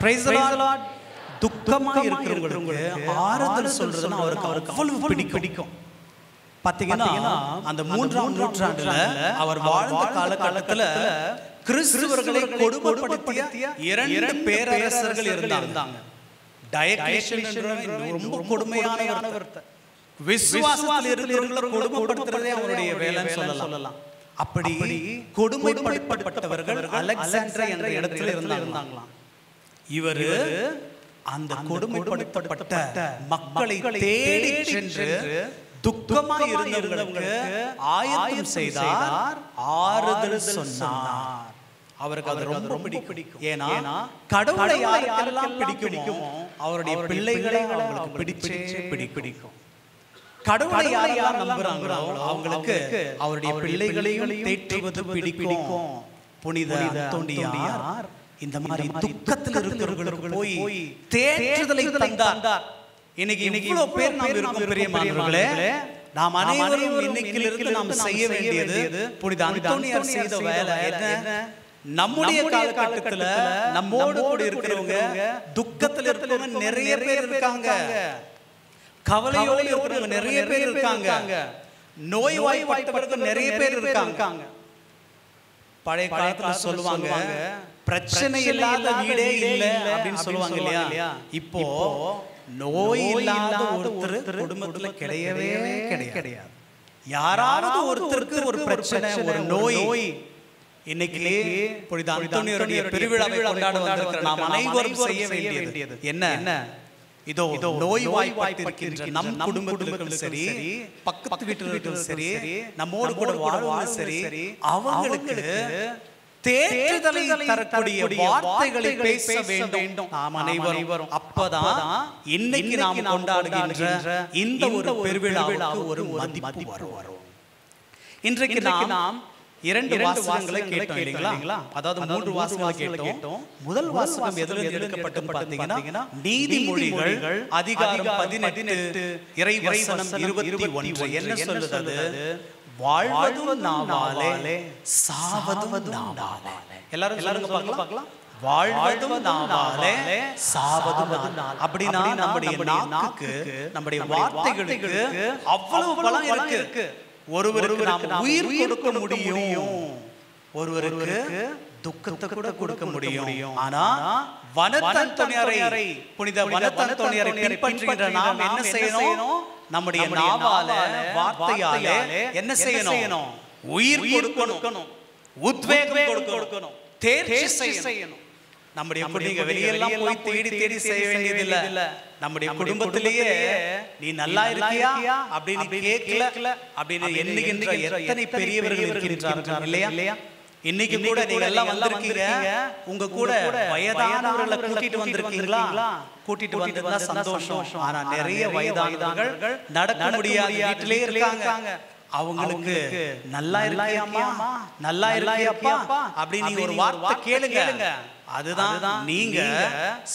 praise the Lord. துக்கமா இருக்கிறவங்களுக்கு ஆறுதல் சொல்றதுன்னா அவருக்கு அவ்வளவு பிடிக்கும். பாத்தீங்கன்னா அந்த 3ஆம் நூற்றாண்டுல அவர் வாழ்ந்த காலகட்டத்துல கிறிஸ்துவர்களை கொடுமைப்படுத்திய 2 பேரரசர்கள் இருந்தாங்க. டயக்ளீஷியன் ரொம்ப கொடுமையானவர். விசுவாசத்தில் இருக்கிறவர்களை கொடுமைப்படுத்துறதே அவருடைய வேலைன்னு சொல்லலாம். அப்படி கொடுமைப்படுத்தப்பட்டவர்கள் அலெக்சாண்டர் என்ற இடத்துல இருந்தாங்களாம். இவரு அந்த கொடுமைப்படுத்தப்பட்ட மக்களை தேடி சென்று துக்கமாய் இருந்தவர்களுக்கு ஆயத்தம் செய்தார், ஆறுதல் சொன்னார். அவருக்கு அது ரொம்ப பிடிக்கும். ஏன்னா கடவுளை யாரெல்லாம் பிடிக்குமோ அவருடைய பிள்ளைகளை அவங்களுக்கு பிடிக்கும். கடவுளை யாரெல்லாம் நம்புறாங்களோ அவங்களுக்கு அவருடைய பிள்ளைகளையும் தேற்றுவது பிடிக்கும். புனித அந்தோனியார் இந்த மாதிரி துக்கத்தில் இருக்கிறவர்களுக்கு போய் தேற்றுதலை தந்தார். இன்னைக்கு இவ்வளவு பேர் நாம் இருக்கோம் பிரியமானவர்களே. நாம் அனைவரும் இன்னைக்கிலிருந்து நாம் செய்ய வேண்டியது புனித அந்தோனியார் செய்த வேலை என்ன? நம்முடைய காலகட்டத்துல நம்மோடு கூட இருக்கிறவங்க, துக்கத்தில் இருக்கிறவங்க நிறைய பேர் இருக்காங்க, கவலையோடு இருக்கிறவங்க நிறைய பேர் இருக்காங்க, நோய்வாய்ப்பட்டவர்கள் நிறைய பேர் இருக்காங்க. பழைய காலத்துல சொல்லுவாங்க பிரச்சனை இல்லாத வீடே இல்லை அப்படின்னு சொல்லுவாங்க இல்லையா? இப்போ நோய் இல்லாத ஒருத்தர் குடும்பத்துல கிடையவே கிடையாது. யாராவது ஒருத்தருக்கு ஒரு பிரச்சனை, ஒரு நோய். இன்னைக்கு புனித அந்தோனியாருடைய பெருவிழாவை கொண்டாட வந்திருக்கிற நாம் அனைவரும் செய்ய வேண்டியது என்ன? இதோ நோய்வாய்ப்பட்டிருக்கின்ற நம் குடும்பத்திலும் சரி, பக்கத்து வீட்டிலும் சரி, நம்மோடு கூட வாழ்வதும் சரி, அவங்களுக்கு தேற்றுதலை தரக்கூடிய வார்த்தைகளை பேச வேண்டும் நாம் அனைவரும். அப்பதான் இன்னைக்கு நாம் கொண்டாடுகின்ற இந்த ஒரு பெருவிழாவுக்கு ஒரு மதிப்பு வரும். இன்றைக்கு நாம் 2 வாசகங்களை கேட்டோம் இல்லைங்களா? அதாவது 3 வாசகங்களை கேட்டோம். முதல் வாசகம் எதில் எடுக்கப்பட்டது பார்த்தீங்கன்னா, நீதிமொழிகள் அதிகாரம் 18 இறை வசனம் 21 என்ன சொல்லுது? வாழ்வதும் நாவாலே, சாவதும் நாவாலே. எல்லாரும் சொல்லுங்க பார்க்கலாம். வாழ்வதும் நாவாலே, சாவதும் நாவாலே. அப்படினா நம்முடைய நாக்குக்கு, நம்முடைய வார்த்தைகளுக்கு அவ்வளவு பலம் இருக்கு. ஒருவருக்கு நாம் உயிர் கொடுக்க முடியும், ஒருவருக்கு துக்கத்தை கூட கொடுக்க முடியும். ஆனா வனத்த அந்தோனியாரை, புனித வனத்த அந்தோனியாரை பின்பற்றுகின்ற நாம் என்ன செய்யணும்? நம்முடைய நாவால, வார்த்தையால என்ன செய்யணும்? உயிர் கொடுக்கணும், உத்வேகம் கொடுக்கணும், தேர்ச்சி செய்யணும். நம்முடைய பிள்ளைங்க வெளியெல்லாம் போய் தேடி செய்ய வேண்டியதில்ல. நம்முடைய குடும்பத்திலேயே நீ நல்லா இருக்கியா அப்படின்னு கேட்கல அப்படின்னு எண்ணுகின்ற எத்தனை பெரியவர்கள் இருக்கின்றார்கள் இல்லையா? இன்னைக்கு கூட நீங்க எல்லாம் வந்திருக்கீங்க, உங்க கூட வயதானவர்களை கூட்டிட்டு வந்திருக்கீங்களா? கூட்டிட்டு வந்திருந்தா சந்தோஷம். ஆனா நிறைய வயதானவர்கள் நடக்க முடியாத வீட்டிலே இருக்காங்க. அவங்களுக்கு நல்லா இருக்கியாமா, நல்லா இருக்கியாப்பா அப்படின்னு ஒரு வார்த்தை கேளுங்க. அதுதான் நீங்க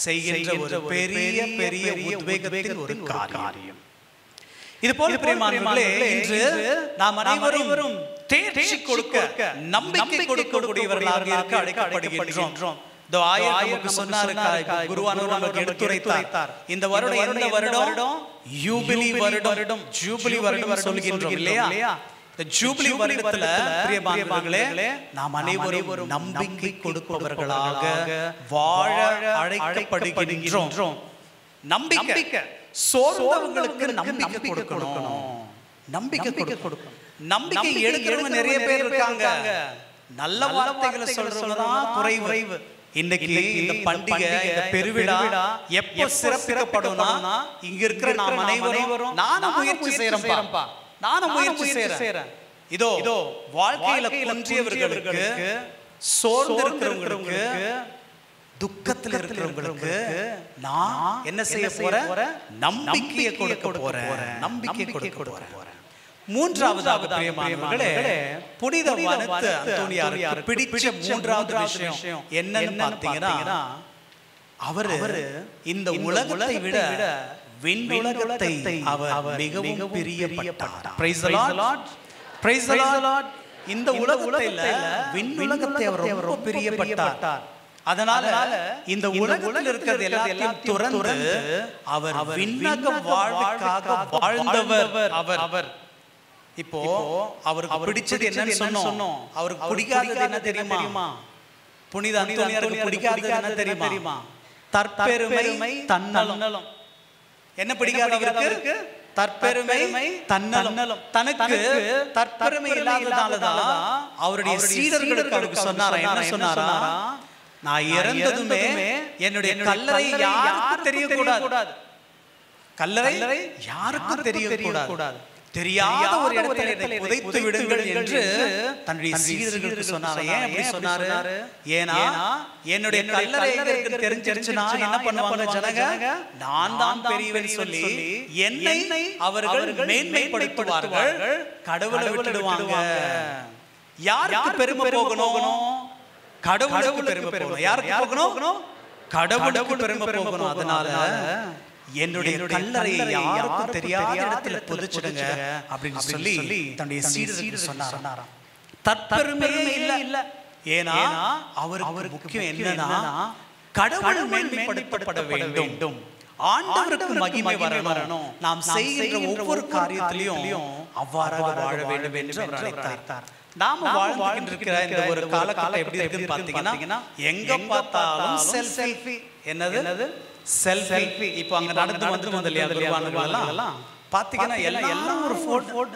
செய்கின்ற ஒரு பெரிய பெரிய உத்வேகத்தின் ஒரு காரியம். இது போல பிரியமானவர்களே, இன்று நாம் அனைவரும் தேர்ச்சி கொடுக்க, நம்பிக்கை கொடுக்கக்கூடியவர்களாக இருக்க அழைக்கப்படுகின்றோம். குருவானவர் நமக்கு எடுத்துரைத்தார். இந்த வருடம் எந்த வருடம்? யூபிலி வருடம். ஜூபிலி வருடம் சொல்கின்றோம் இல்லையா? இந்த ஜூபிலி வருடத்துல பிரியமானவர்களே, நாம் அனைவரும் நம்பிக்கை கொடுப்பவர்களாக வாழ அழைக்கப்படுகின்றோம். நம்பிக்கை சோர்ந்தவங்களுக்கு நம்பிக்கை கொடுக்கணும். நம்பிக்கை கொடுக்கணும். நம்பிக்கை எடுக்கிறவங்க நிறைய பேர் இருக்காங்க. நல்ல வார்த்தைகளை சொல்றவங்க குறைவு. இன்னைக்கு இந்த பண்டிகை, இந்த பெருவிழா எப்ப சிறப்பிக்கப்படும்னா, இங்க இருக்கிற நாம் அனைவரும் நானும் முயற்சி செய்யறேன்ப்பா, நானும் முயற்சி செய்யறேன். இதோ வாழ்க்கையில குன்றியவர்களுக்கு சோர்ந்து இருக்கிறவங்களுக்கு, துக்கத்தில் இருக்கிறவங்களுக்கு நான் என்ன செய்ய போறேன்? நம்பிக்கையை கொடுக்க போறேன். நம்பிக்கை கொடுக்க போறேன். மூன்றாவதாக பிரியமானவர்களே, புனித வனத்து அந்தோனியாருக்கு பிடிச்ச மூன்றாவது விஷயம் என்னன்னு பார்த்தீங்கன்னா, அவரு இந்த உலகத்தை விட விண்ணுலகத்தை அவர் மிகவும் பிரியப்பட்டார். Praise the Lord, praise the Lord. இந்த உலகத்தில் விண்ணுலகத்தை அவர் ரொம்ப பிரியப்பட்டார். அதனால இந்த உலகத்தில் இருக்கிறது எல்லாத்தையும் துறந்து அவர் விண்ணக வாழ்வுக்காக வாழ்ந்தவர். அவர் இப்போ அவருக்கு பிடிச்சது என்னன்னு சொன்னோம். அவருக்கு பிடிக்காதது என்ன தெரியுமா? புனித அந்தோனியாருக்கு பிடிக்காதது என்ன தெரியுமா? தற்பெருமை, தன்னலம். என்ன பிடிக்காது அவருக்கு? தற்பெருமை, தன்னலம். தனக்கு தற்பெருமை இல்லாததாலதான் அவருடைய சீடர்களுக்கு அவருக்கு சொன்னாரா, என்ன சொன்னாரா? நான் இறந்ததுமே என்னுடைய கல்லறை யாருக்கும் தெரியக்கூடாது. கல்லறை யாருக்கும் தெரியக்கூடாது. தெரியாத ஒரு இடத்தில் புதைத்து விடுங்கள் என்று தன்னுடைய சீடர்களுக்கு சொன்னார். ஏன் அப்படி சொன்னாரு? ஏன்னா என்னுடைய கல்லறை தெரிஞ்சிருச்சுன்னா என்ன பண்ணுவாங்க ஜனங்க? நான் தான் பெரியவன் சொல்லி என்னை அவர்கள் மேன்மைப்படுத்துவார்கள், கடவுளை விட்டுடுவாங்க. யாருக்கு பெருமை போகணும்? கடவுளுக்கு பெருமை போகணும். யாருக்கு போகணும்? கடவுளுக்கு பெருமை போகணும். அதனால என்னுடைய கல்லறையை யாருக்கும் தெரியாத இடத்துல புதைச்சிடுங்க அப்படின்னு சொல்லி தன்னுடைய சீடர்களுக்கு சொன்னாராம். தற்பெருமையே இல்ல. ஏன்னா அவருக்கு முக்கியம் என்னன்னா, கடவுள் மேன்மைப்படுத்தப்பட வேண்டும், ஆண்டவருக்கு மகிமை வரணும், நாம் செய்கின்ற ஒவ்வொரு காரியத்திலையும் அவ்வாறாக வாழ வேண்டும் என்று அவர் அழைத்தார். நாம வாழ்ந்துகிட்டு இருக்கிற இந்த ஒரு காலகட்டம் எப்படி இருக்குன்னு பாத்தீங்கன்னா, எங்க பார்த்தாலும் செல்ஃபி. என்னது? செல்ஃபி. இப்போ அங்க நடந்து வந்து இல்லையா குர்பானெல்லாம் பாத்தீங்கன்னா எல்லாம் ஒரு போன்,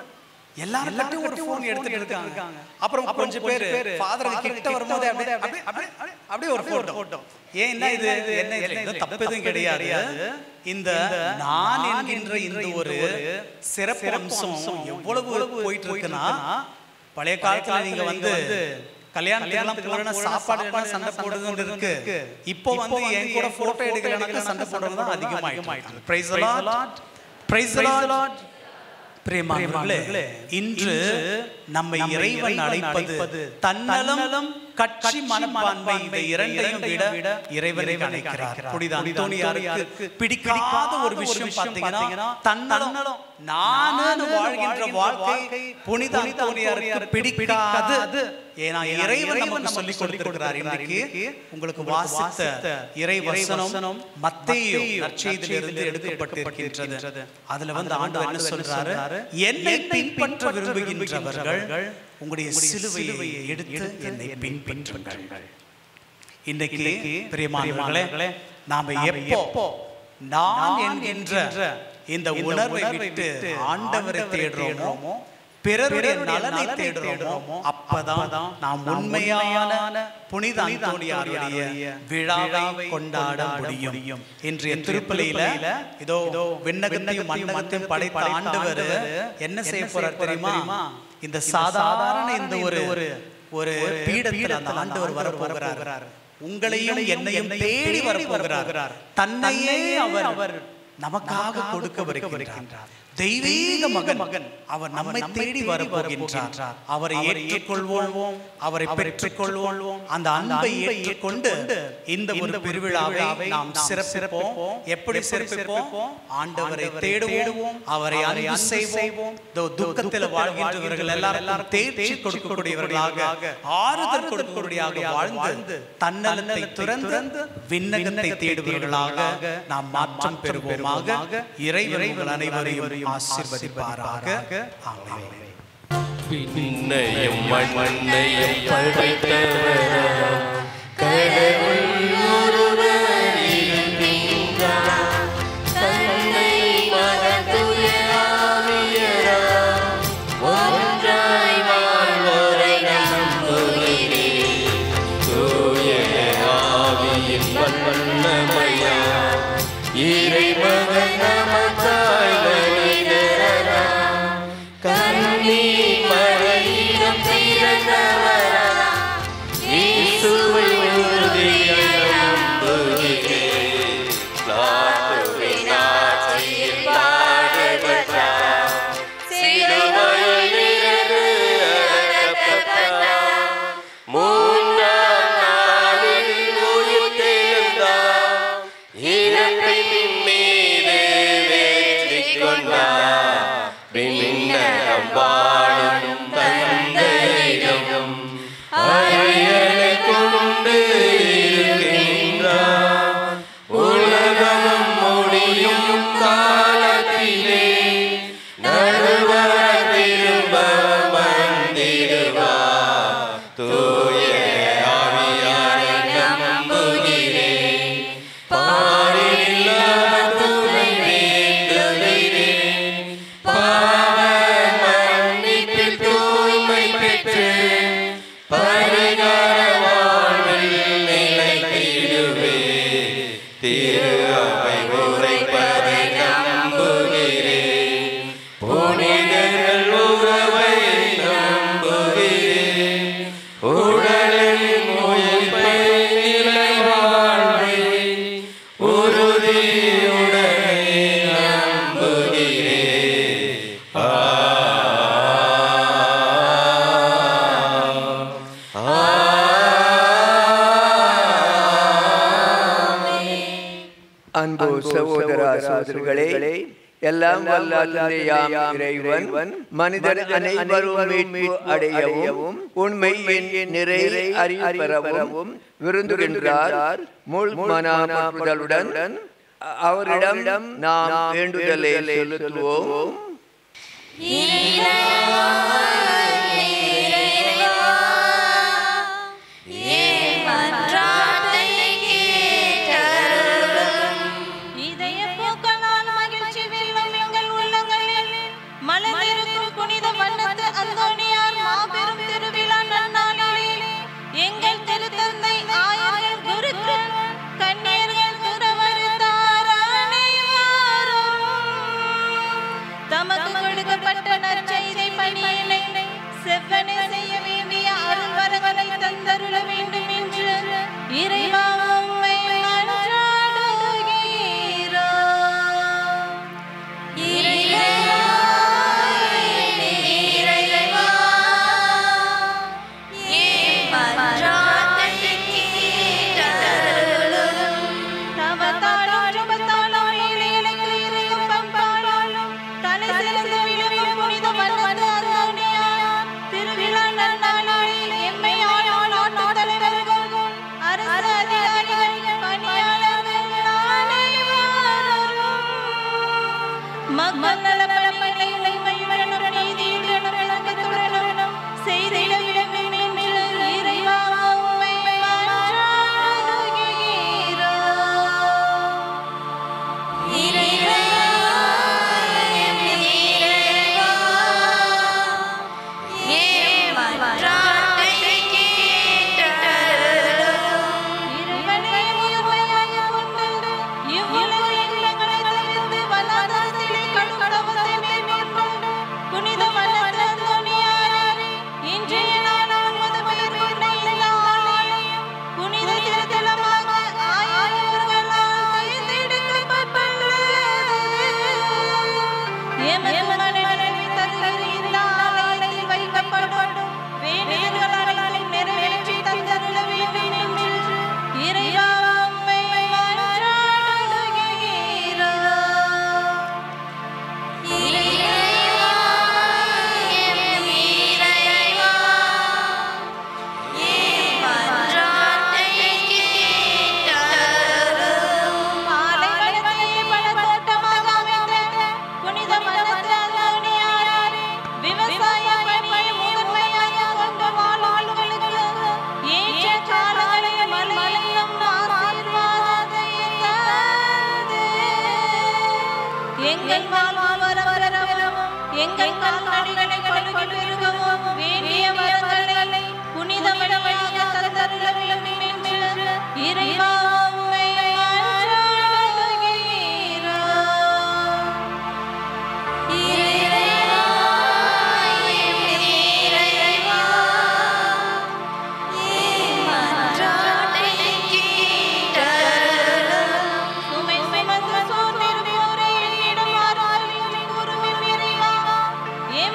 எல்லாரும் ஒரு போன் எடுத்துட்டு இருக்காங்க. அப்புறம் கொஞ்சம் பேர் ஃபாதர் கிட்ட வரும்போது அப்படியே ஒரு போட்டோ. ஏன்னா இது என்ன தப்பு எதுவும் கிடையாது. இந்த நான் என்கின்ற இந்த ஒரு சிறப்பு அம்சம் எவ்வளவு போயிட்டு இருக்குன்னா, பழைய காலத்துல நீங்க வந்து கல்யாணத்துக்கு போறேன்னா சாப்பாடு சண்டை போடுறது இருக்கு. இப்போ வந்து என் கூட போட்டோ எடுக்கலனாக்க சண்டை போடுறது தான் அதிகமாயிட்டு. Praise the Lord, praise the Lord. பிரியமானவர்களே, இன்று நம்மை இறைவன் அழைப்பது தன்னலம், கட்சி மனப்பான்மை, இந்த இரண்டையும் விட இறைவனை அழைக்கிறார். புனித அந்தோனியாருக்கு பிடிக்காத ஒரு விஷயம் பார்த்தீங்கன்னா தன்னலம். நான் வாழ்கின்ற வாழ்க்கை புனித அந்தோனியாருக்கு பிடிக்காது. ஏன்னா இறைவன் நமக்கு சொல்லிக் கொடுத்திருக்கிறார். இன்னைக்கு உங்களுக்கு வாசித்த இறை வசனம் மத்தேயு நற்செய்தியிலிருந்து எடுக்கப்பட்டிருக்கின்றது. அதுல வந்து ஆண்டவர் என்ன சொல்றாரு? என்னை பின்பற்ற விரும்புகின்றவர்கள் உங்களுடைய சிலுவையை எடுத்து என்னை பின்பற்றுங்கள். இன்னைக்கு பிரியமானவர்களே, நாம எப்போ நான் என்கின்ற இந்த உணர்வை விட்டு ஆண்டவரை தேடுறோமோ, பிறருடைய நலனை தேடுறோமோ, அப்பதான் நாம் உண்மையான புனித அந்தோனியாருடைய விழாவை கொண்டாட முடியும். இன்றைய திருப்பலியில இதோ விண்ணகத்தையும் மண்ணகத்தையும் படைத்த ஆண்டவர் என்ன செய்ய போறார் தெரியுமா? இந்த சாதாரண இந்த ஒரு பீடத்தில் அந்த ஆண்டவர் வர போகிறார். உங்களையும் என்னையும் தேடி வர போகிறார். தன்னையே அவர் நமக்காக கொடுக்க வருகின்றார். தெய்வீக மகன் அவர் நம்மை தேடி வரப்போகின்றார். அவரை ஏற்றுக்கொள்வோம், அவரை பெற்றுக்கொள்வோம். அந்த அன்பை ஏற்றுக்கொண்டு இந்த ஒரு பெருவிழாவை நாம் சிறப்பிப்போம். எப்படி சிறப்பிப்போம்? ஆண்டவரை தேடுவோம், அவரை அன்பு செய்வோம். துக்கத்தில் வாழ்கின்றவர்கள் எல்லாரும் தேர்ச்சி கொடுக்கக்கூடியவர்களாக, ஆறுதல் கொடுக்கக்கூடியவர்களாக வாழ்ந்து தன்னலத்தை துறந்து விண்ணகத்தை தேடுபவர்களாக நாம் மாற்றம் பெறுவோமாக. இறைவன் அனைவரையும் ஆசீர்வதிப்பாராக. ஆமென். விண்ணையும் மண்ணையும் படைத்தவராம் கடவுள் ஒருவர் இருக்கின்றார். தந்தை மகன் தூய ஆவியாராம் ஒன்றாய் வாழ்வோரை நம்புகிறேன். தூய ஆவியின் வல்லமையால் இறைமகன் நமக்காய் கண்ணி மறையிடம் பிறந்தவரா அன்பு சகோதர சகோதரிகளே, எல்லாம் வல்ல தந்தையாம் இறைவன் மனிதர் அனைவரும் மீட்பு அடையவும் உண்மையின் நிறை அறிவு பெறவும் விரும்புகின்றார். முழு மனப்பற்றுதலுடன் அவரிடம் நாம் வேண்டுதலை செலுத்துவோம்.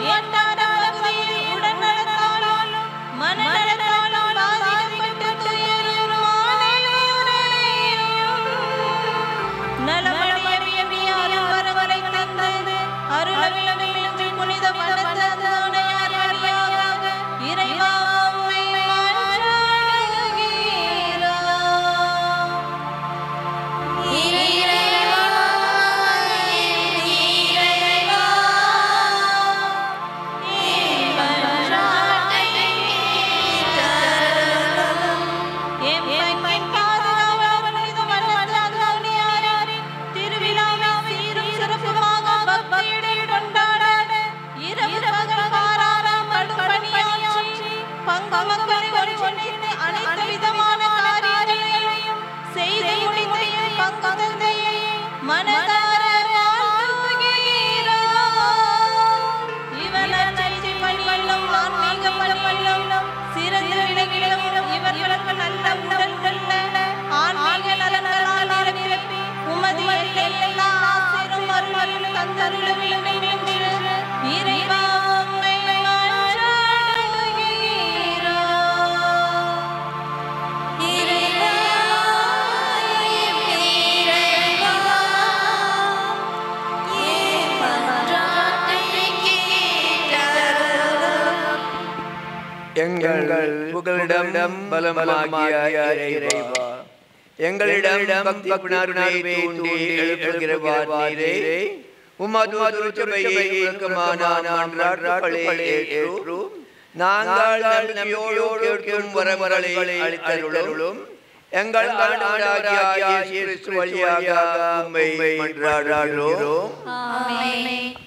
Em எங்கள் புகலிடம் பலமாகிய இறைவா, எங்களிடம் பக்தி உணர்வை தூண்டி எழுப்புகிறவர் நீரே. உமது திருச்சபையை இலக்கமான மன்றாட்டுகளை ஏற்றும். நாங்கள் நம்பிக்கையோடு கேட்கும் வரங்களை அளித்தருளும். எங்கள் ஆண்டவராகிய இயேசு கிறிஸ்து வழியாக உம்மை மன்றாடுகிறோம். ஆமென்.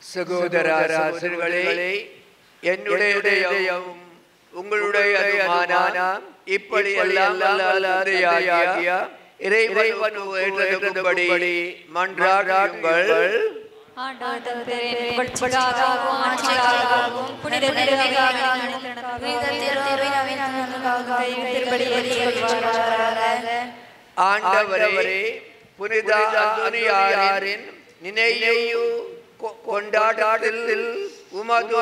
சகோதர சகோதரிகளே, என்னுடைய உங்களுடைய இப்படி எல்லாம் இறைவன் ஏற்றதும்படி மன்றாடுங்கள். ஆண்டவரே, புனித அந்தோனியாரின் நினைவு கொண்டாட்டத்தில் உமது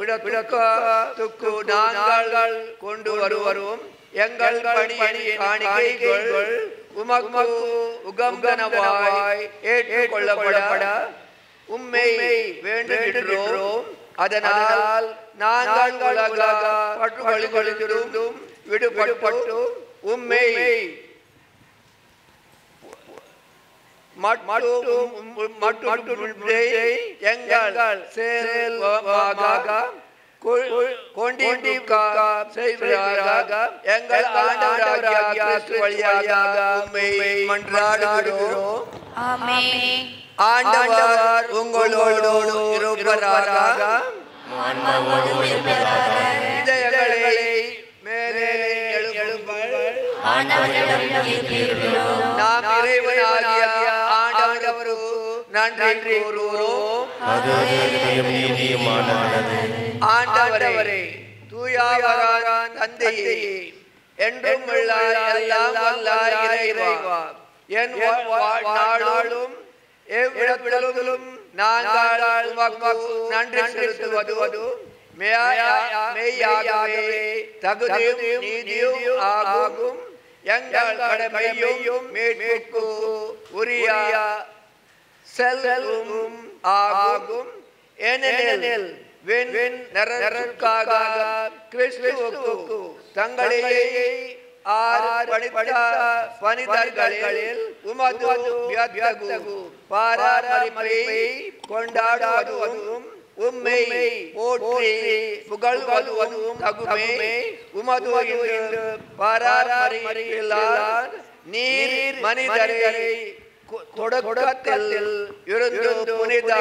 இடத்துக்கு நாங்கள் கொண்டு வருவோம். எங்கள் பணியின் காணிக்கைகள் உமக்கு உகந்தனவாய் ஏற்றுக்கொள்ளப்பட உம்மை வேண்டுகின்றோம். அதனால் நாங்கள் உலக பற்றுகளிலிருந்தும் விடுபட்டு உம்மை எங்கள் செல்வமாக செய்வதாக எங்கள் ஆண்டவராகிய கிறிஸ்து வழியாக உம்மை மன்றாடுகிறோம். ஆண்டவர் உங்களோடு இருப்பாராக. இதயங்களை மேலே எழுப்புங்கள். நாம் இறைவனாகிய ஆண்டவருக்கு நன்றி கூறுவோம். ஆண்டவரே, தூயவரான தந்தையே, என்றும் எல்லாம் வல்ல இறைவா, என் வாழ்நாளும் எவ்விடத்திலும் நாங்கள் உமக்கு நன்றி செலுத்துவது மெய்யாகவே தகுதியும் நீதியும் ஆகும். எங்கள் கடமையும் மீட்புக்கு உரிய செல்வமும் ஆகும். ஏனெனில் நரருக்காக கிறிஸ்துவுக்கு தங்களையே பணிதர்களில் உமது பாரம்பரியத்தை கொண்டாடுவதும் உம்மை போற்றி புகழ்வதும் தகுமே. உமது பாரம்பரியத்திலார் நீர் மனிதரை தொடக்கத்தில் இருந்து புனித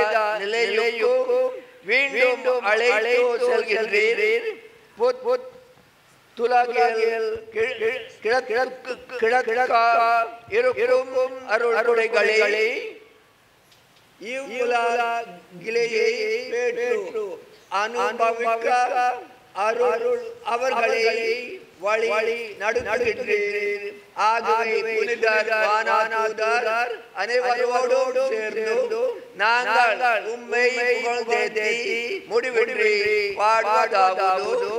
நிலையிலேயும் மீண்டும் அழைத்து செல்கின்றீர். துலகில் கிழக்க இருக்கும் அருள்களை இவ்வுலகிலேயே பெற்று அனுபவிக்க அருள் அவர்களை வழி நடத்துகின்றீர். ஆகவே புனிதர் வானாதர் அனைவரோடு சேர்ந்து நாங்கள் உம்மை புகழ்ந்தேத்தி முடிவின்றி பாடுவதாவது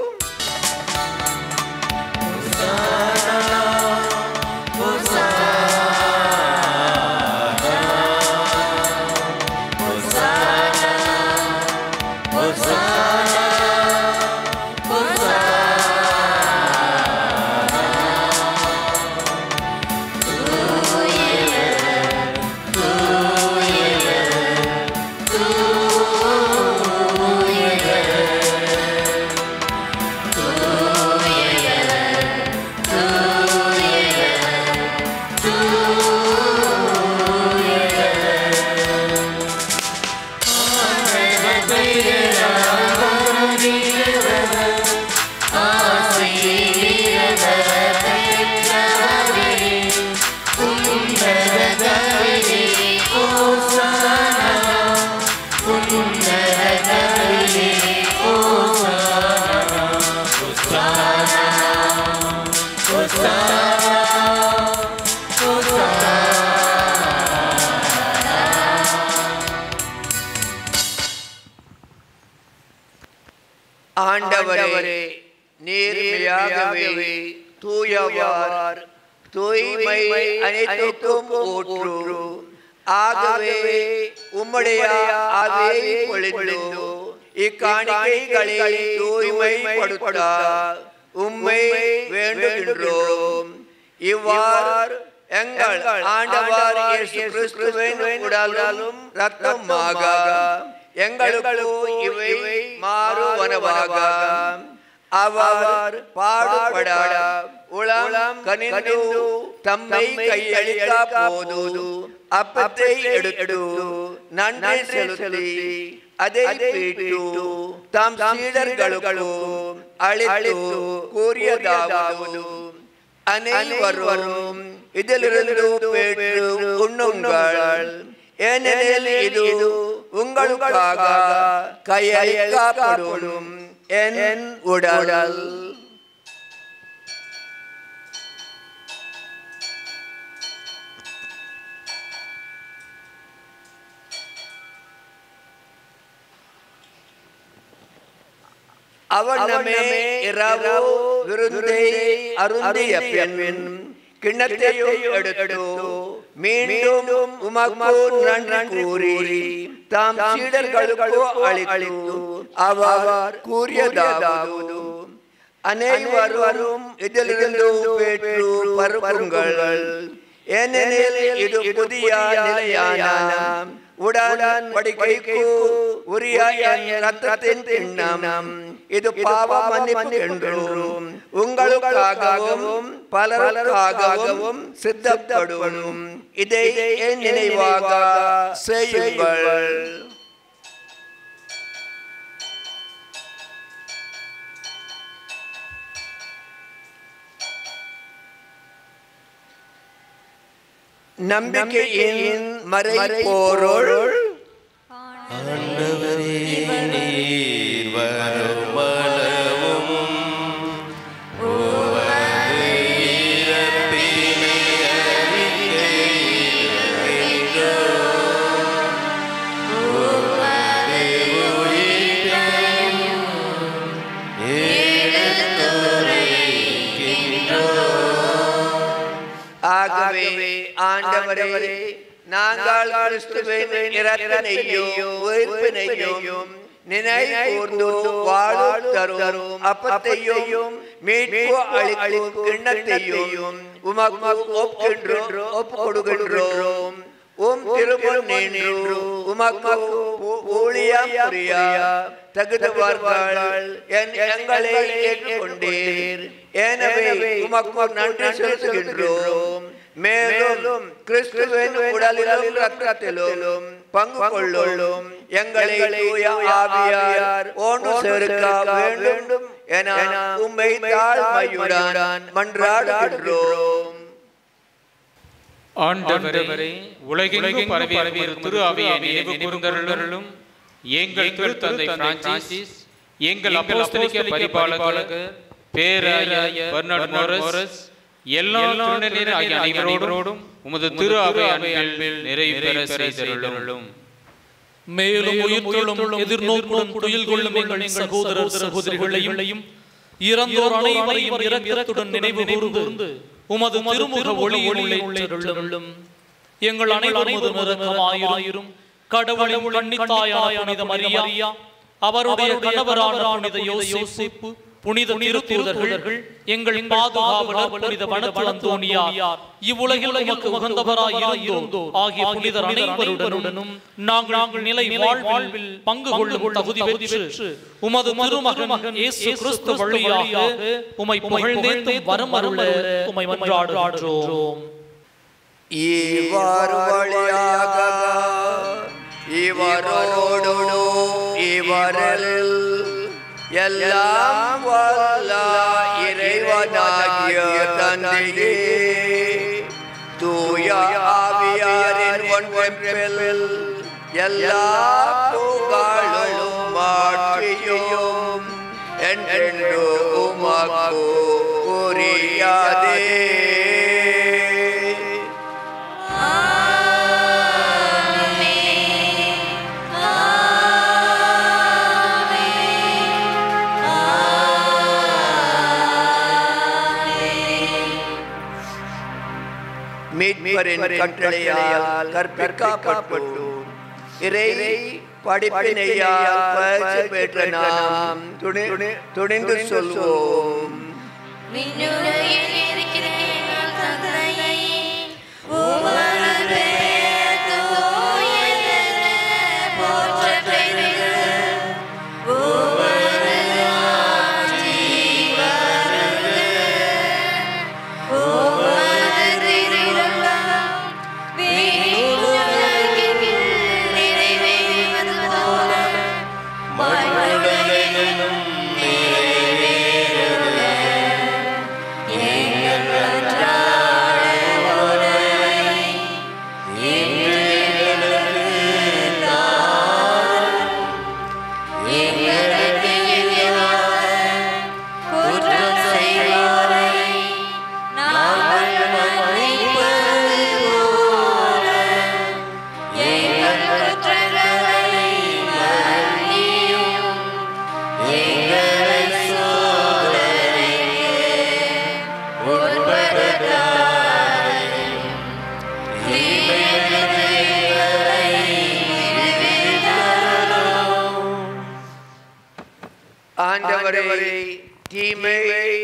ஆண்டவரே, நேர்மையாகவே தூயவர், தூய்மை அனைத்துக்கும் ஊற்று. ஆகவே உம்முடைய ஆவியை பொழிந்து இக்காணிக்கைகளை தூய்மைப்படுத்த உம்மை வேண்டுகின்றோம். இவ்வாறு எங்கள் ஆண்டவர் இயேசு கிறிஸ்துவின் உடலும் இரத்தமாக எங்களுக்கு இவை மாறுவனவாக அவர் பாடுபட உளம் கனிந்து தம்மை கையளிக்க போது அப்பத்தை எடுத்து நன்றி செலுத்தி அதை பிட்டு தம் சீடர்களுக்கு அளித்து கூறியதாவது: அனைவரும் இதிலிருந்து பெற்று உண்ணுங்கள், ஏனெனில் இது உங்களுக்காக கையளிக்கப்படும் என் உடல். அவனமே இரவு விருந்தை அருந்திய பின் கிண்ணத்தையும் எடுத்து மீண்டும் உமக்கு நன்றி கூறி தாம் சீடர்களுக்கு அளித்து அவர் கூறியதாவது, அனைவரும் இதிலிருந்து பெற்று பருகுங்கள், ஏனெனில் இது புதிய நிலையான உடன்படிக்கைக்கு உரிய இரத்தத்தின் கிண்ணம். இது பாவ மன்னிப்பு என்றும் உங்களுக்காகவும் பலருக்காகவும் சித்தப்படும். இதை என் நினைவாக செய்யுங்கள். நம்பிக்கையின் மறைபொருள், ஆண்டவரே நீர் வருமளவும் உமது இறப்பினை அறிக்கையிடுகின்றோம், உமது உயிர்ப்பையும் எடுத்துரைக்கின்றோம். ஆகவே ஆண்டவரே, நாங்கள் கிறிஸ்துவின் இரத்தத்தையும் உயிர்ப்பினையும் நினைவுகூர்ந்து வாழ தரும் அப்பத்தையும் மீட்பு அளிக்கும் கிண்ணத்தையும் உமக்கு ஒப்புக் கொடுக்கின்றோம். திருமுன் நின்று உமக்கு ஊழியம் புரிய தகுந்தவர்கள் எங்களை ஏற்றுக்கொண்டீர். எனவே உமக்கு நன்றி செலுத்துகின்றோம். மேலும் கிறிஸ்துவின் உடலிலும் இரத்தத்திலும் பங்கு கொள்ளும் எங்களை தூய ஆவியார் ஒன்று சேர்க்க வேண்டும் என உம்மை தாழ்மையுடன் மன்றாடுகின்றோம். ஆண்டவரே, உலகெங்கும் பரவி திரு ஆவியை நினைவு கூர்ந்தருளும். எங்கள் திருத்தந்தை பிரான்சிஸ், எங்கள் அப்போஸ்தலிக்க பரிபாலகர் பேராயர் பெர்னார்ட் மோரஸ், எல்லா திருநிலையினர் ஆகிய அனைவரோடும் உமது திரு ஆவி அன்பில் நிறைவு பெற செய்தருளும். மேலும் உயிர்த்தெழும் எதிர்நோக்குடன் துயில் கொள்ளும் எங்கள் சகோதரர் சகோதரிகளையும் இறந்தோர் அனைவரையும் இரக்கத்துடன் நினைவு கூர்ந்து உமது திருமுக ஒளியினுள்ளே உள்ளேற்றருளும். எங்கள் அனைவரும் இரக்கமாயிரும். கடவுளின் கன்னித்தாயான புனித மரியா, அவருடைய கணவரான புனித யோசேப்பு, புனித திருத்தூதர்கள், எங்கள் பாதுகாவலர் புனித வனத்து அந்தோனியார், இவ்வுலகில் உமக்கு உகந்தவராய் இருந்தோர் ஆகிய புனிதர் அனைவருடனும் நாங்கள் நிலை வாழ்வில் பங்கு கொள்ளும் தகுதி பெற்று உமது திருமகன் இயேசு கிறிஸ்து வழியாக உம்மை புகழ்ந்தேத்தும் வரம் அருள உம்மை மன்றாடுகின்றோம். இவர் வழியாக இவரோடு இவரில் எல்லாம் வல்ல இறைவனாகிய தந்தையே, தூய ஆவியாரின் ஒன்றில் எல்லா புகழும் ஆட்சியும் என்றென்று உமக்கு உரியதே. மீட்பரின் கட்டளையால் கற்பிக்கப்பட்டு இறை படிப்பினையால் பயிற்சி பெற்ற நாம் துணிந்து சொல்வோம். மண்ணுலகிலும் நிறைவேறுக. ஆண்டவரே தீமை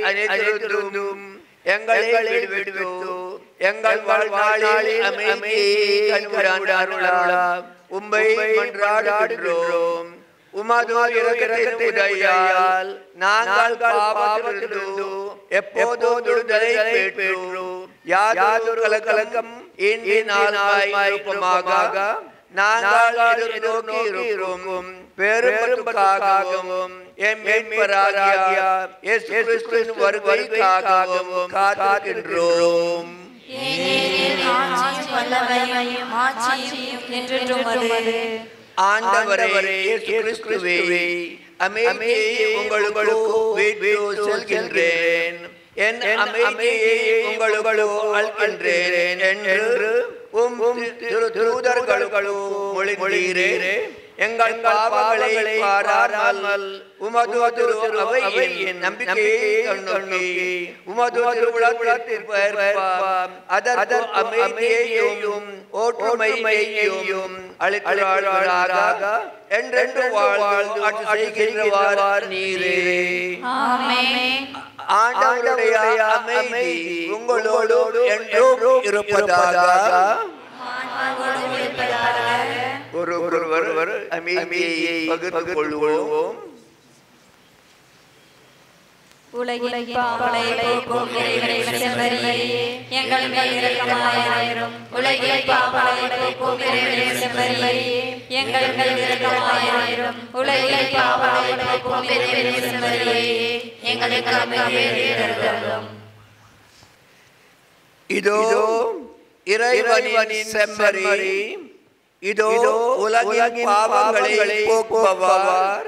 அனைத்திலிருந்தும் எங்களை விடுவித்து எங்கள் வாழ்நாளில் அமைதியை கண்டாருளாம் உம்மை மன்றாடுகிறோம். உமது இரக்கத்தின் உதவியால் நாங்கள் பாவத்திலிருந்து எப்போதோ விடுதலை பெற்றோம். யாதொரு கலக்கம் இன்றி நாளாக நாங்கள் எதிர்நோக்கி இருக்கும் பெரும்பற்காகவும் எம் மீட்பராகிய இயேசு கிறிஸ்துவின் வருகைக்காகவும் காத்திருக்கின்றோம். ஆண்டவரே இயேசு கிறிஸ்துவே, அமைதியை உங்களுக்கு விட்டு செல்கின்றேன், என் அமைதியை உங்களுக்கு அளிக்கின்றேன் என்று தூதர்களுக்கு மொழிகிறீரே. எங்கள் பாவங்களை பாராமல் உமது அவையின் நம்பிக்கையை கண்ணோக்கி உமது திருவுளத்திற்கு அதற்கு அமைதியையும் ஒற்றுமையையும் அளிக்கிறாராக என்றென்று வாழ்ந்து செய்கின்றவார் நீரே. ஆண்டவருடைய அமைதி உங்களோடு என்றும் இருப்பதாக. ஒருவர் அமைதியை பகிர்ந்து கொள்வோம். உலகின் பாவங்களை போக்கும் இறைவனின் செம்மறியே, எங்கள் மேல் இரக்கமாயிரும். உலகின் பாவங்களை போக்கும் இறைவனின் செம்மறியே, எங்கள் மேல் இரக்கமாயிரும். உலகின் பாவங்களை போக்கும் இறைவனின் செம்மறியே, எங்களுக்கு அமைதியையும். இதோ இறைவனின் செம்மறி, இதோ உலகின் பாவங்களை போக்குபவர்.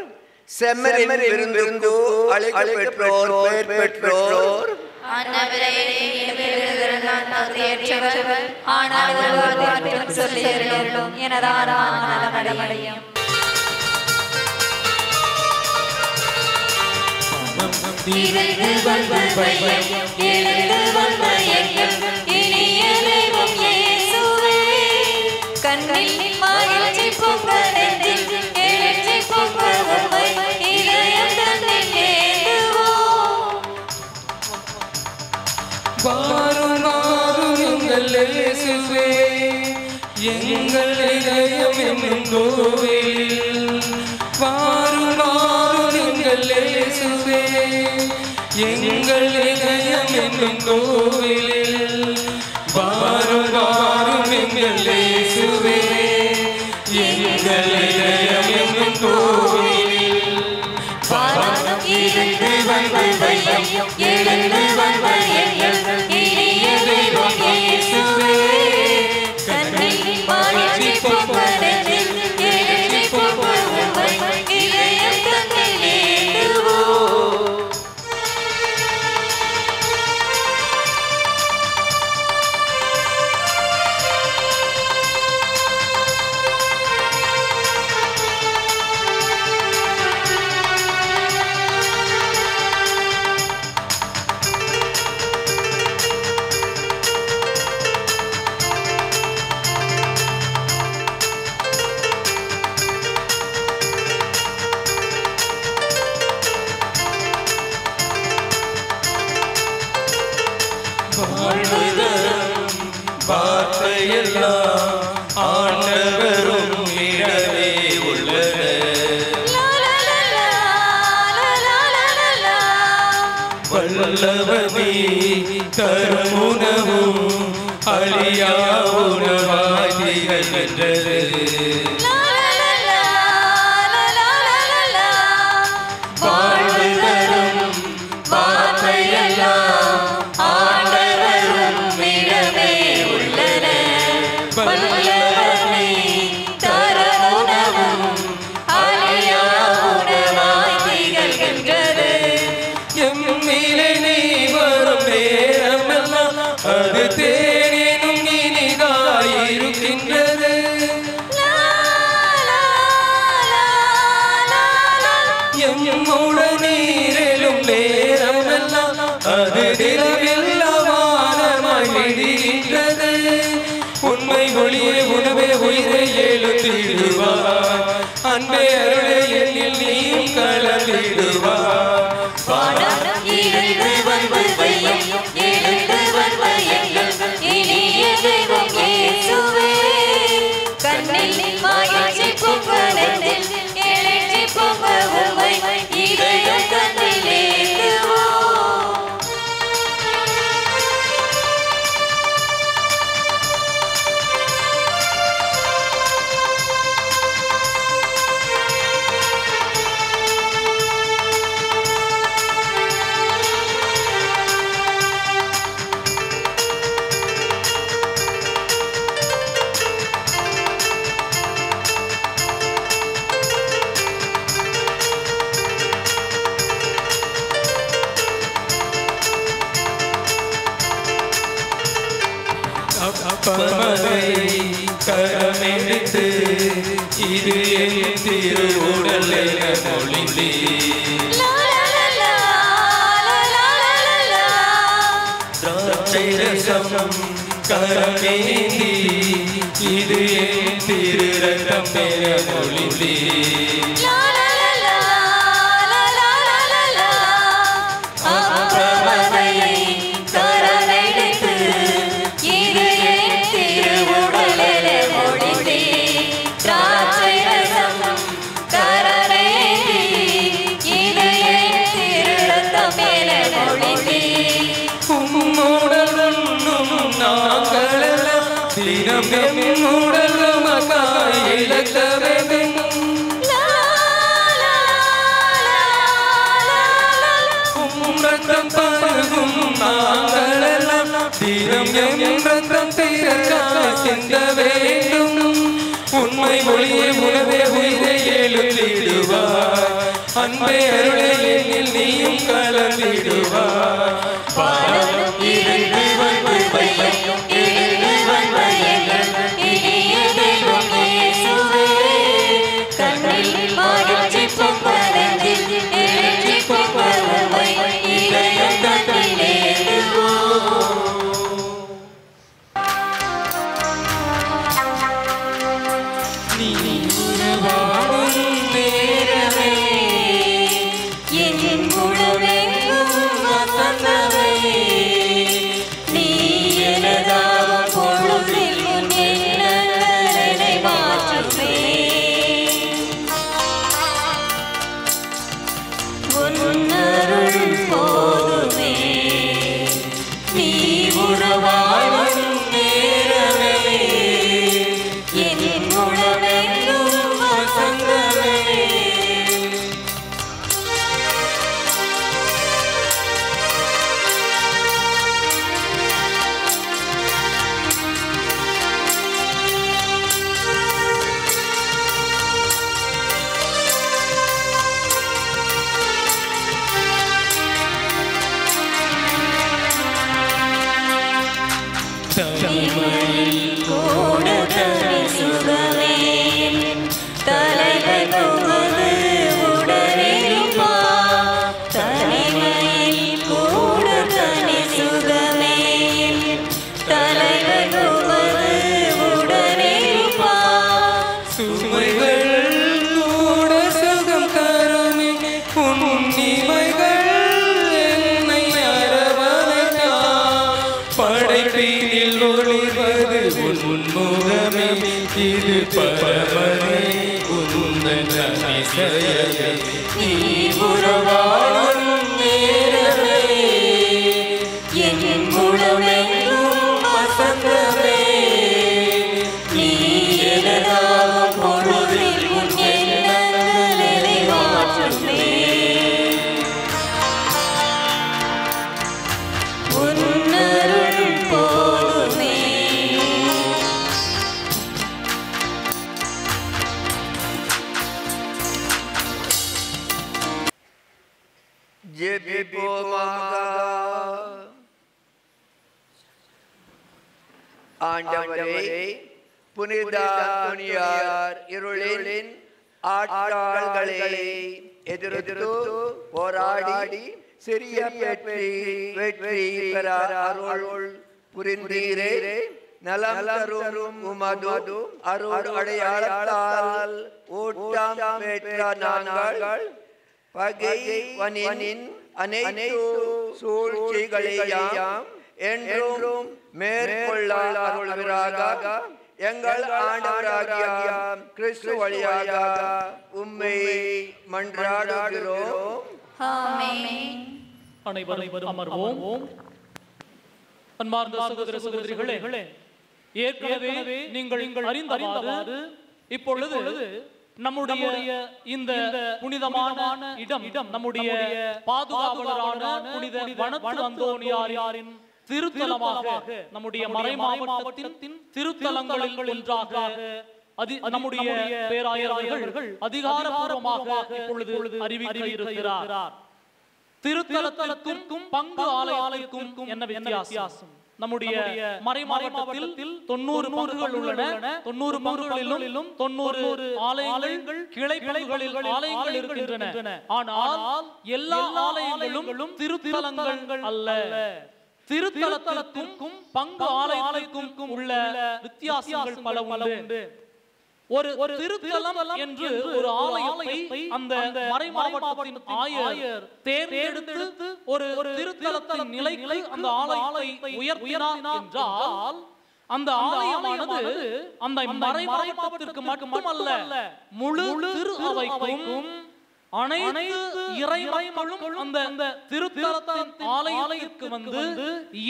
செம்மறியின் விருந்திற்கு அழைக்கப்பெற்றோர், பெயர் பெற்றோர். கண்ணில் மகிழ்ச்சி பொங்கலெந்தில் எழுச்சி பொங்கலுமை இதயம் தன்னில் ஏந்துவோம். வாரும் வாரும் எங்கள் இயேசுவே, எங்கள் இதயம் என்னும் கோவிலில். வாரும் வாரும் எங்கள் இயேசுவே, எங்கள் இதயம் என்னும் கோவிலில். வாரும் வாரும் எங்கள் இயேசுவே, எங்கள் இதயம் என்னும் கோவிலில். வானம் இருந்து வந்து வையம் எழுந்து வந்து எங்கள் இனிய தெய்வம் இயேசுவே. கண்ணில் மகிழ்ச்சி பொங்கலெந்தில் எழுச்சி பொங்கலுமை இதயம் தன்னில் ஏந்துவோம். வார்த்தையெல்லாம் ஆண்டவரும் இடவே உள்ளன. வல்லவனே தருமுனவும் அழியா உணவாய் திகழ்கின்றது. வாழ்வு தரும் வார்த்தையெல்லாம் ஆண்டவரும் இடவே உள்ளன. வல்லவனே தருமுனவும் அழியா உணவாய் திகழ்கின்றது. எம்மிலே நீ வரும் நேரமெல்லாம் அது தேனினும் இனிதாயிருக்கின்றது. எம்முடன் நீரிலும் நேரமெல்லாம் அது நிலவில்லவானமாய் விடுகின்றது. உண்மை ஒளியே உணவே உயிரை எழுந்திடுவார். அன்பே அருளே என்னில் நீயும் கலந்திடுவார். இது என் திரு உடல் என மொழிந்தீர். திராட்சை ரசம் கரமேந்தி இது என் திரு ரத்தம் என மொழிந்தீர். உண்மை மொழியை உணவே உயிரை எழுதிடுவார். அன்பை அருளையில் நீயும் கலந்திடுவார். பாரம் இருந்து வந்து வையும் இருந்து வந்து இனிய தெய்வம் இயேசுவே. கண்ணில் மகிழ்ச்சி பொங்கலெந்தில் எழுச்சி பொங்கலுமை இதயம் தட்டிலேறுவோம். இது பரமனே உந்தன் அதிசயமே. நீ உறவாடும் நேரமே என் உளமெங்கும் வசந்தமே. நீ எனதாகும் பொழுதில் உன் எண்ணங்களை மாற்றுமே. உன்னருள் போதுமே. ஆண்டவரே, புனித அந்தோனியார் இருளின் ஆட்களை எதிர்த்து போராடி சிறிய வெற்றி பெற அருள் புரிந்தீரே. நலம் தரும் உமது அருள் அடையாளத்தால் ஊட்டம் பெற்ற நாங்கள் பகைவனின் அனைத்து சூழ்ச்சிகளையும் என்றும் மேற்கொள்ள அருள்வீராக. எங்கள் ஆண்டவராகிய கிறிஸ்து வழியாக உம்மை மன்றாடுகிறோம். ஆமென். அனைவரும் அமர்வோம். அன்பார்ந்த சகோதர சகோதரிகளே, ஏற்கனவே நீங்கள் அறிந்தவாறு இப்பொழுது நம்முடைய இந்த புனிதமான இடம் நம்முடைய பாதுகாவலரான புனித வனத்து அந்தோனியாரின் திருத்தலமாக நம்முடைய மறை மாவட்டத்தின் திருத்தலங்களில் ஒன்றாக நம்முடைய பேராயர் அவர்கள் அதிகாரப்பூர்வமாக இப்பொழுது அறிவிக்க இருக்கிறார். திருத்தலத்திற்கும் பங்கு ஆலயத்திற்கும் என்ன வித்தியாசம்? நம்முடைய மறைமாவட்டத்தில் 90 பங்குகள் உள்ளன. 90 பங்குகளிலும் 90 ஆலயங்கள், கிளை பங்குகளில் ஆலயங்கள் இருக்கின்றன. ஆனால் எல்லா ஆலயங்களும் திருத்தலங்கள் அல்ல. திருத்தலத்திற்கும் பங்கு ஆலயத்திற்கும் உள்ள வித்தியாசங்கள் பல உண்டு. ஒரு திருத்தலம் என்று ஒரு ஆலயத்தை அந்த மறைமாவட்டத்தின் ஆயர் தேர்ந்தெடுத்து ஒரு திருத்தலத்தின் நிலைக்கு அந்த ஆலயத்தை உயர்த்தினார் என்றால் அந்த ஆலயமானது அந்த மறைமாவட்டத்திற்கு மட்டுமல்ல, முழு திரு அவைக்கும் அனைத்து இறைமக்களும் அந்த திருத்தலத்தின் ஆலயத்திற்கு வந்து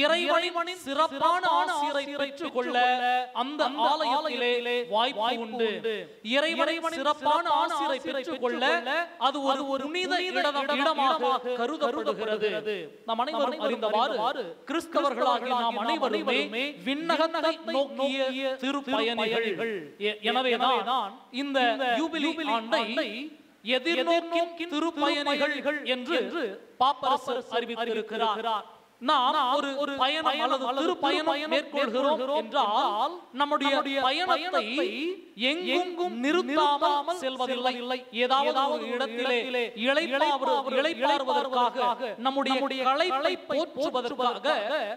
இறைவனின் சிறப்பான ஆசீரை பெற்றுக் கொள்ள அந்த ஆலயத்திலே வாய்ப்பு உண்டு. இறைவனின் சிறப்பான ஆசீரை பெற்றுக் கொள்ள அது ஒரு புனித இடமாக கருதப்படுகிறது. நாம் அனைவரும் அறிந்தவாறு கிறிஸ்தவர்களாகிய நாம் அனைவருமே விண்ணகத்தை நோக்கிய திருப்பயணிகள். எனவேதான் இந்த யூபிலி ஆண்டை எதிர்நோக்கின் திருப்பயணிகள் என்று பாப்பரசர் அறிவித்திருக்கிறார். நாம் ஒரு பயணம் அல்லது திருப்பயணம் மேற்கொள்கிறோம் என்றால் நம்முடைய பயணத்தை எங்கும் நிறுத்தாமல் செல்வதில்லை. ஏதாவது ஒரு இடத்திலே இளைப்பாறுவதற்காக, நம்முடைய களைப்பை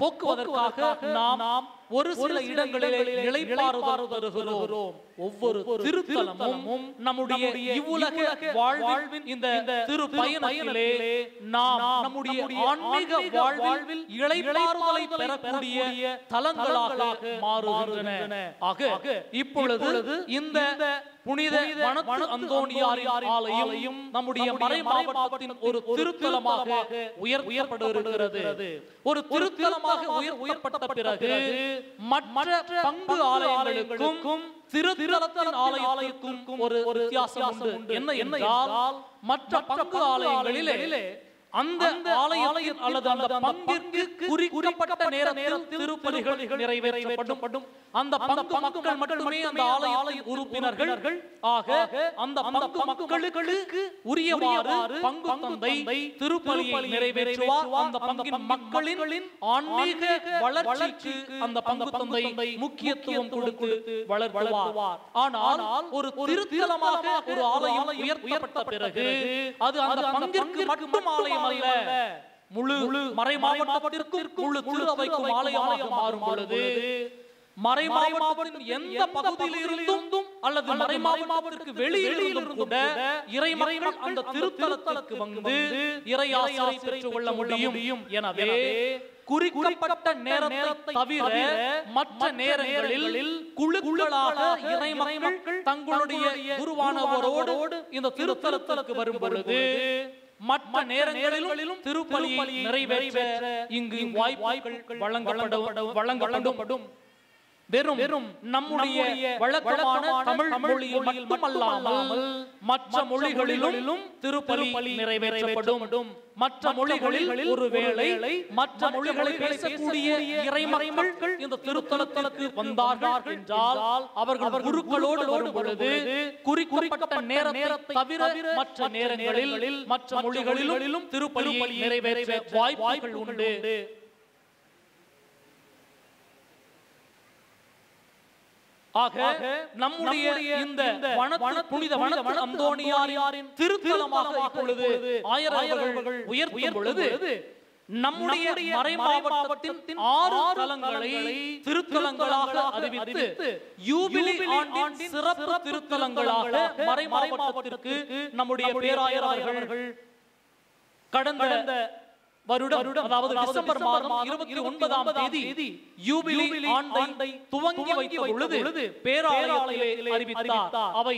போக்குவதற்காக நாம் ஒரு சில இடங்களிலே இளைப்பாறுகிறோம். ஒவ்வொரு திருத்தலமும் நம்முடைய இவ்வுலக வாழ்வின் இந்த திருப்பயணத்திலே நாம் நம்முடைய ஆன்மீக வாழ்வில் இளைப்பாறுதலை பெறக்கூடிய தலங்களாக மாறுகின்றன. ஆக இப்பொழுது இந்த புனித வனத்து அந்தோணியாரின் ஆலயம் நம்முடைய மறைமாவட்டத்தின் ஒரு திருத்தலமாக உயர்த்தப்படுகிறது. ஒரு திருத்தலமாக உயர்த்தப்பட்ட பிறகு மற்ற பங்கு ஆலயங்களுக்கும் திருத்தலத்தின் ஆலயத்திற்கும் ஒரு வித்தியாசம் உண்டு. என்ன என்றால் மற்ற பங்கு ஆலயங்களிலே அந்த ஆலயத்தில் அல்லது அந்த பங்கிற்கு குறிக்கப்பட்ட நேரத்தில் திருப்பலிகள் நிறைவேற்றப்படும். அந்த பங்கு மக்கள் மட்டுமே அந்த ஆலய உறுப்பினர்கள். ஆக அந்த பங்கு மக்களுக்கு உரியவாறு பங்கு தந்தை திருப்பலியை நிறைவேற்றுவார். அந்த பங்கின் மக்களின் ஆன்மீக வளர்ச்சிக்கு அந்த பங்கு தந்தை முக்கியத்துவம் கொடுத்து வளர்த்துவார். ஆனால் ஒரு திருத்தலமாக ஒரு ஆலயம் உயர்த்தப்பட்ட பிறகு அது அந்த பங்கிற்கு மட்டும் ஆலயம் அல்ல, முழு மறைமாவட்டத்திற்கும் முழு திரு அவைக்கும் ஆலயமாக மாறும் பொழுது மறைமாவட்டத்தின் எந்த பகுதியில் இருந்தும் அல்லது மறைமாவட்டத்திற்கு வெளியிலிருந்தும் கூட இறைமக்கள் அந்த திருத்தலத்திற்கு வந்து இறையாசீரை பெற்றுக் கொள்ள முடியும். எனவே குறிக்கப்பட்ட நேரத்தை தவிர மற்ற நேரங்களில் குழுக்களாக இறைமக்கள் தங்களுடைய குருவானவரோடு இந்த திருத்தலத்திற்கு வரும் பொழுது மற்ற நேரங்களிலும் திருப்பலியை நிறைவேற்ற இங்கு வாய்ப்புகள் வழங்கப்படும். வெறும் நம்முடைய வழக்கமான தமிழ் மொழியில் மட்டுமல்லாமல் மற்ற மொழிகளிலும் திருப்பலி நிறைவேற்றப்படும். மற்ற மொழிகளில் ஒருவேளை மற்ற மொழிகளை பேசக்கூடிய இறைமக்கள் இந்த திருத்தலத்திற்கு வந்தார்கள் என்றால் அவர்கள் குருக்களோடு வரும் பொழுது குறிக்கப்பட்ட நேரத்தை தவிர மற்ற நேரங்களில் மற்ற மொழிகளிலும் திருப்பலியை நிறைவேற்ற வாய்ப்புகள் உண்டு. ஆக நம்முடைய இந்த புனித வனத்து அந்தோணியாரின் திருத்தலமாக இப்பொழுது ஆயர்கள் உயர்த்தும் பொழுது நம்முடைய மறைமாவட்டத்தின் 6 தலங்களை திருத்தலங்களாக அறிவித்து யூபிலி ஆண்டின் சிறப்பு திருத்தலங்களாக மறைமாவட்டத்திற்கு நம்முடைய பேராயர் அவர்கள் கடந்த வருடம் அதாவது டிசம்பர் மாதம் 29ஆம் தேதி யூபிலி ஆண்டை துவங்கி வைத்த பொழுது பேராலயத்திலே அறிவித்தார். அவை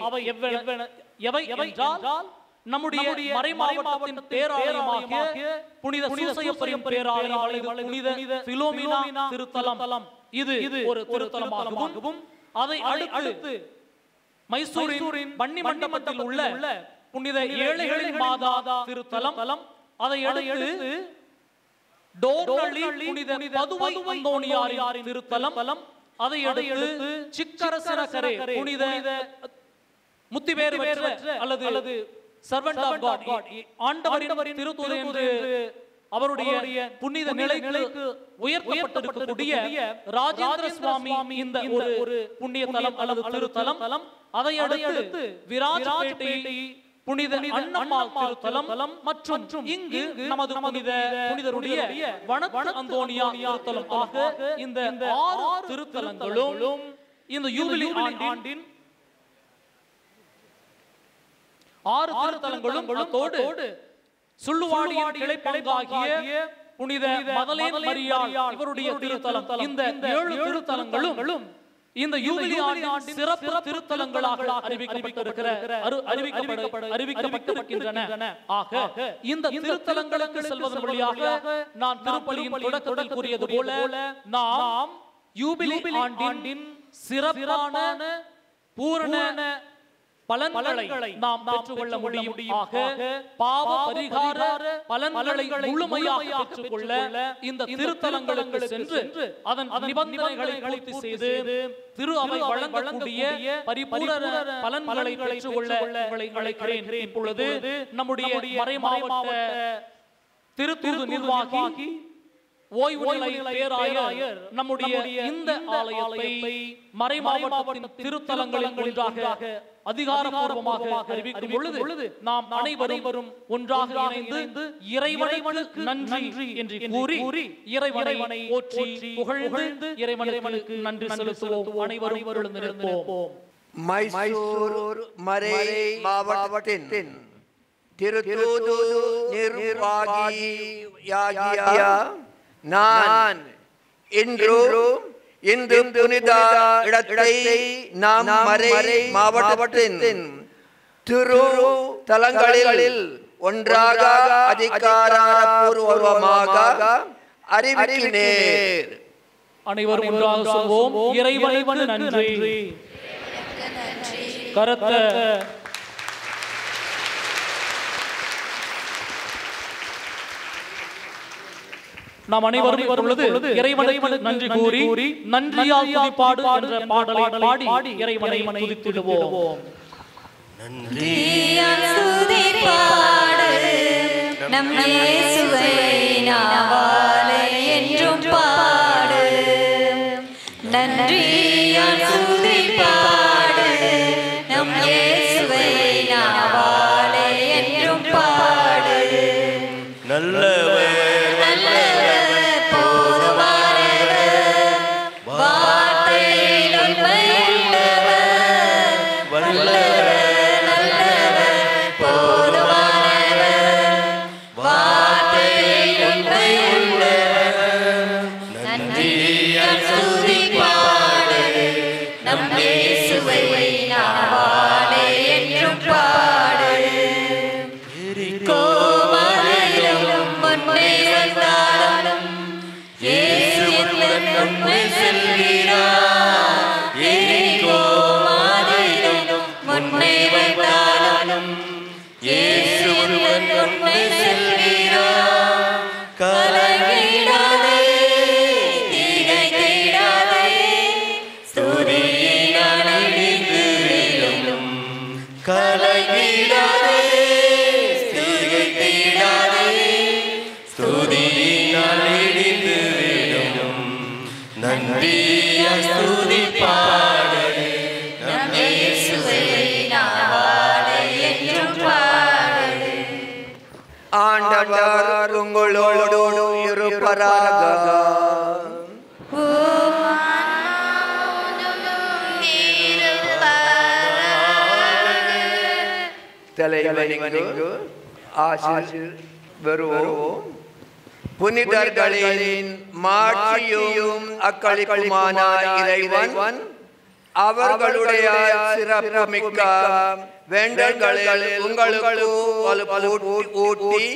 எவை என்றால் நம்முடைய மறைமாவட்டத்தின் பேராலயமாகிய புனித சூசையப்பரின் பேராலயம் அல்லது புனித பிலோமினா திருத்தலம் இது ஒரு திருத்தலமாகவும், அதை அடுத்து மைசூரின் பன்னி மண்டபத்தில் உள்ள புனித ஏழைகளின் மாதா திருத்தலம், அதை அடுத்து டோர்னள்ளி புனித பதுவை அந்தோணியாரின் திருத்தலம், அதை அடுத்து சிக்கரசரசரே புனித முத்திவேறு பெற்ற அல்லது சர்வன்ட் ஆஃப் காட் ஆண்டவரின் திருத்தூதர் என்று அவருடைய புனித நிலைக்கு உயர்த்தப்பட்டிருக்கக்கூடிய ராஜேந்திர சுவாமி இந்த ஒரு புண்ணிய தலம் அல்லது திருத்தலம், அதை அடுத்து விராஜபேட்டை புனித அன்னம்மாள் திருத்தலம் மற்றும் இங்கு நமது புனிதருடைய வனத்து அந்தோனியா திருத்தலம் ஆக இந்த 6 திருத்தலங்களும் இந்த யூபிலி ஆண்டின் 6 திருத்தலங்களும் அதோடு சுள்ளுவாடியின் கிளைப்பங்காகிய புனித மதலேன் மரியாள் இவருடைய திருத்தலம், இந்த 7 திருத்தலங்களும் இந்த யூபிலி ஆண்டின் சிறப்பு திருத்தலங்களாக அறிவிக்கப்பட்டிருக்கின்றன. ஆக இந்த திருத்தலங்களுக்கு செல்வதன் வழியாக நான் திருப்பலியின் தொடக்கத்தில் கூறியது போல நாம் யூபிலி ஆண்டின் சிறப்பான பூரண பலன்களை நாம் பெற்றுக்கொள்ள முடியும். ஆக பாவ பரிகார பலன்களை முழுமையாக பெற்றுக்கொள்ள இந்த திருத்தலங்களுக்கு சென்று அதன் நிபந்தனைகளை பூர்த்தி செய்து திரு அவை வழங்கக்கூடிய பரிபூரண பலன்களை பெற்றுக்கொள்ள உங்களை அழைக்கிறேன். இப்பொழுது நம்முடைய மறைமாவட்ட திருத்தூது நிர்வாகி ஓய்வு நிலை பேராயர் நம்முடைய இந்த ஆலயத்தை மறைமாவட்டத்தின் திருத்தலங்களில் ஒன்றாக அதிகாரப்பூர்வமாக அறிவிக்கும் பொழுது நாம் அனைவரும் ஒன்றாக இணைந்து இறைவனுக்கு நன்றி என்று கூறி இறைவனை போற்றி புகழ்ந்து இறைவனுக்கு நன்றி செலுத்துவோம். அனைவரும் எழுந்து நிற்போம். மைசூர் மறை மாவட்டத்தின் திருத்தூது நிர்வாகியாகிய நான் இன்று இந்த புனித இடத்தை நாம் மறை மாவட்டத்தின் திரு தலங்களில் ஒன்றாக அதிகாரப்பூர்வமாக அறிவிக்கிறேன். அனைவரும் ஒன்றாக சொல்வோம். இறைவனுக்கு நன்றி. கரத்த நாம் அனைவரும் பொழுது இறைவனுக்கு நன்றி கூறி நன்றியால் துதிப்பாடு என்ற பாடலை பாடி இறைவனை துதித்திடுவோம். நன்றியால் துதிப்பாடு நம் இயேசுவை நாவாலே என்றும் பாடு. நன்றியால் துதிப்பாடு நம் இயேசுவை நாவாலே என்றும் பாடு. நல்லவர் ஆண்டவர் உங்களோடு இருப்பாராக. தலைவனிங்கு ஆசீர் வருவோம். புனிதர்களின் மாட்சியும் அக்களிப்புமான இறைவன் அவர்களுடைய சிறப்புமிக்க வேண்டல்களில் உங்களுக்கு ஊட்டி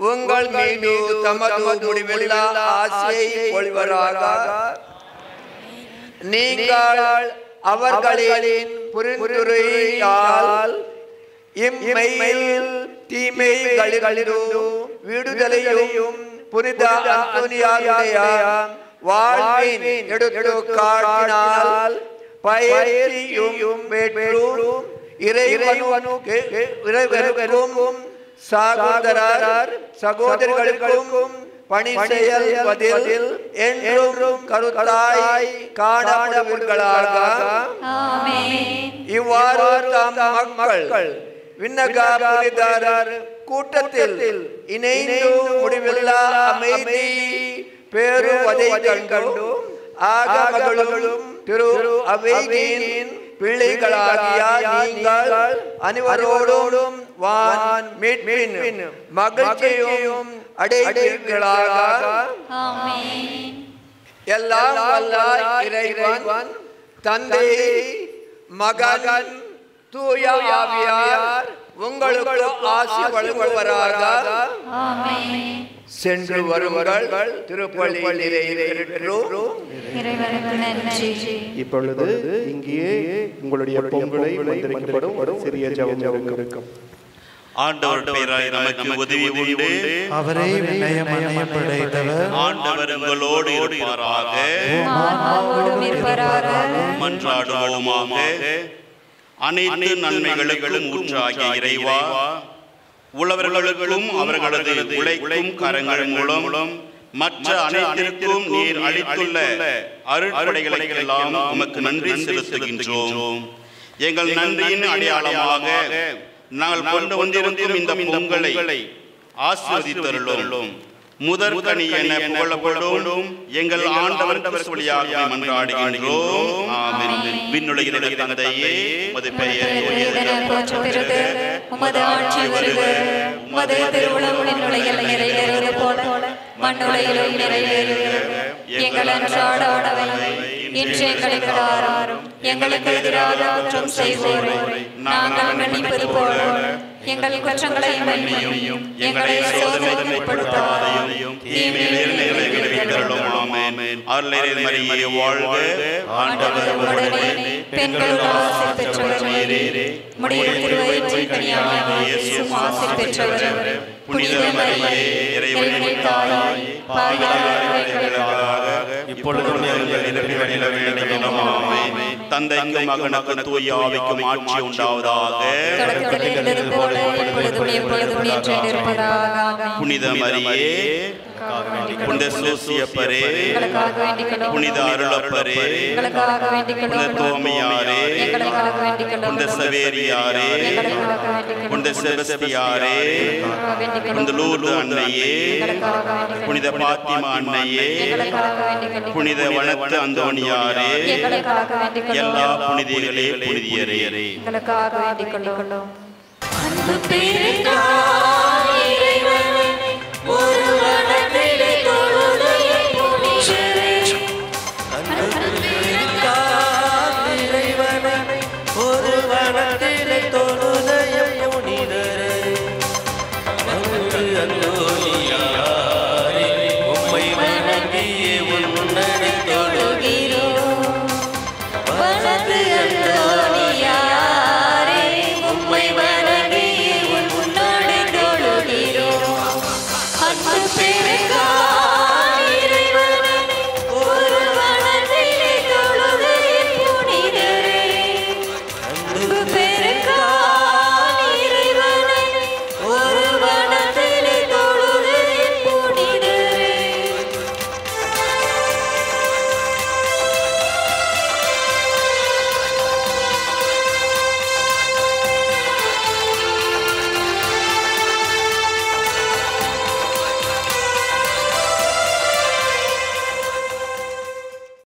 உங்கள் மீது தமது முடிவில்லா ஆசையை பொழிவராக. நீங்கள் அவர்களின் புரிந்துரையால் இம்மையில் தீமைகளிலிருந்தும் விடுதலையும் புனித அந்தோனியாருடைய வாழ்வின் எடுத்துக்காட்டினால் பயிற்சியும் பெற்றும் இறைவனுக்கும் சகோதரர் சகோதரிகளுக்கும் பணி செயல்வதில் என்றும் கருத்தாய் காணப்படுவீர்களாக. இவ்வாறு தம் மக்கள் விண்ணக புனிதர் கூட்டத்தில் இணைந்து முடிவில்லா அமைதி பேருவதை கண்டு ஆகமகளும் திரு அவையின் பிள்ளைகளாகிய நீங்கள் அனைவரோடும் வான் மீட்பின் மகிழ்ச்சியும் அடைவீர்களாக. எல்லாம் வல்ல இறைவன் தந்தை மகன் தூய ஆவியார் உங்களுக்கு ஆசி வழங்குவராக. சென்று வருங்கள். திருப்பலி நிறைவேறும். இப்பொழுது இங்கே உங்களுடைய பொங்கலை மந்திரிக்கப்படும் ஒரு சிறிய ஜெபம் இருக்கும். ஆண்டவர் பெயராய் நமக்கு உதவி உண்டு. அவரை விண்ணயமயம் படைத்தவர். ஆண்டவர் உங்களோடு இருப்பாராக. மன்றாடுவோமாக. அனைத்து நன்மைகளுக்கும் ஊற்றாகிய இறைவா, உழவர்களுக்கும் அவர்களது உழைக்கும் கரங்கள் மூலம் மற்ற அனைத்திற்கும் நீர் அளித்துள்ள அருட்படைகளுக்கெல்லாம் உமக்கு நன்றி செலுத்துகின்றோம். எங்கள் நன்றியின் அடையாளமாக நாங்கள் கொண்டு வந்திருக்கும் இந்த பொங்கலை ஆசீர்வதித்தருளும். முதற் கனி என புகழப்படும் எங்கள் ஆண்டவர் கிறிஸ்து வழியாக மன்றாடுகின்றோம். ஆமென். விண்ணுலகில் தந்தையே, உமது பெயர் போற்றப்பெறுக. உமது ஆட்சி வருக. உமது திருவுளம் விண்ணுலகில் நிறைவேறுவது போல மண்ணுலகிலும் நிறைவேறுக. எங்கள் அன்றாட உணவை இன்று எங்களுக்கு தாரும். எங்களுக்கு எதிராக குற்றம் செய்வோரை நாங்கள் மன்னிப்பது போல எங்கள் குற்றங்களை மன்னியும். எங்களை சோதனைக்கு உட்படுத்தாதையும் தீமையிலிருந்து எங்களை விடுவித்தருளும். ஆமென். அருள்நிறை மரியே வாழ்க. ஆண்டவர் உம்முடனே பெண்களுள் ஆசி பெற்றவர் நீரே. உம்முடைய திருவயிற்றின் கனியாகிய இயேசுவும் ஆசி பெற்றவர். புனித மரியே, இறைவனின் தாயே, பாவிகளாகிய எங்களுக்காக இப்பொழுதும் எங்கள் இறப்பின் வேளையிலும் வேண்டிக் ஆமென். தந்தைக்கும் மகனுக்கும் தூய ஆவிக்கும் ஆட்சி உண்டாவதாக. புனித மரியே, புனித சூசியப்பரே, புனித அருளப்பரே, புனித தோமையாரே, புனித சவேரியாரே, புனித செபஸ்தியாரே, புனித லூர்து அன்னையே, புனித பாத்திமா அன்னையே, புனித வனத்து அந்தோணியாரே, எல்லா புனிதிகளே புனிதியரே. அன்பு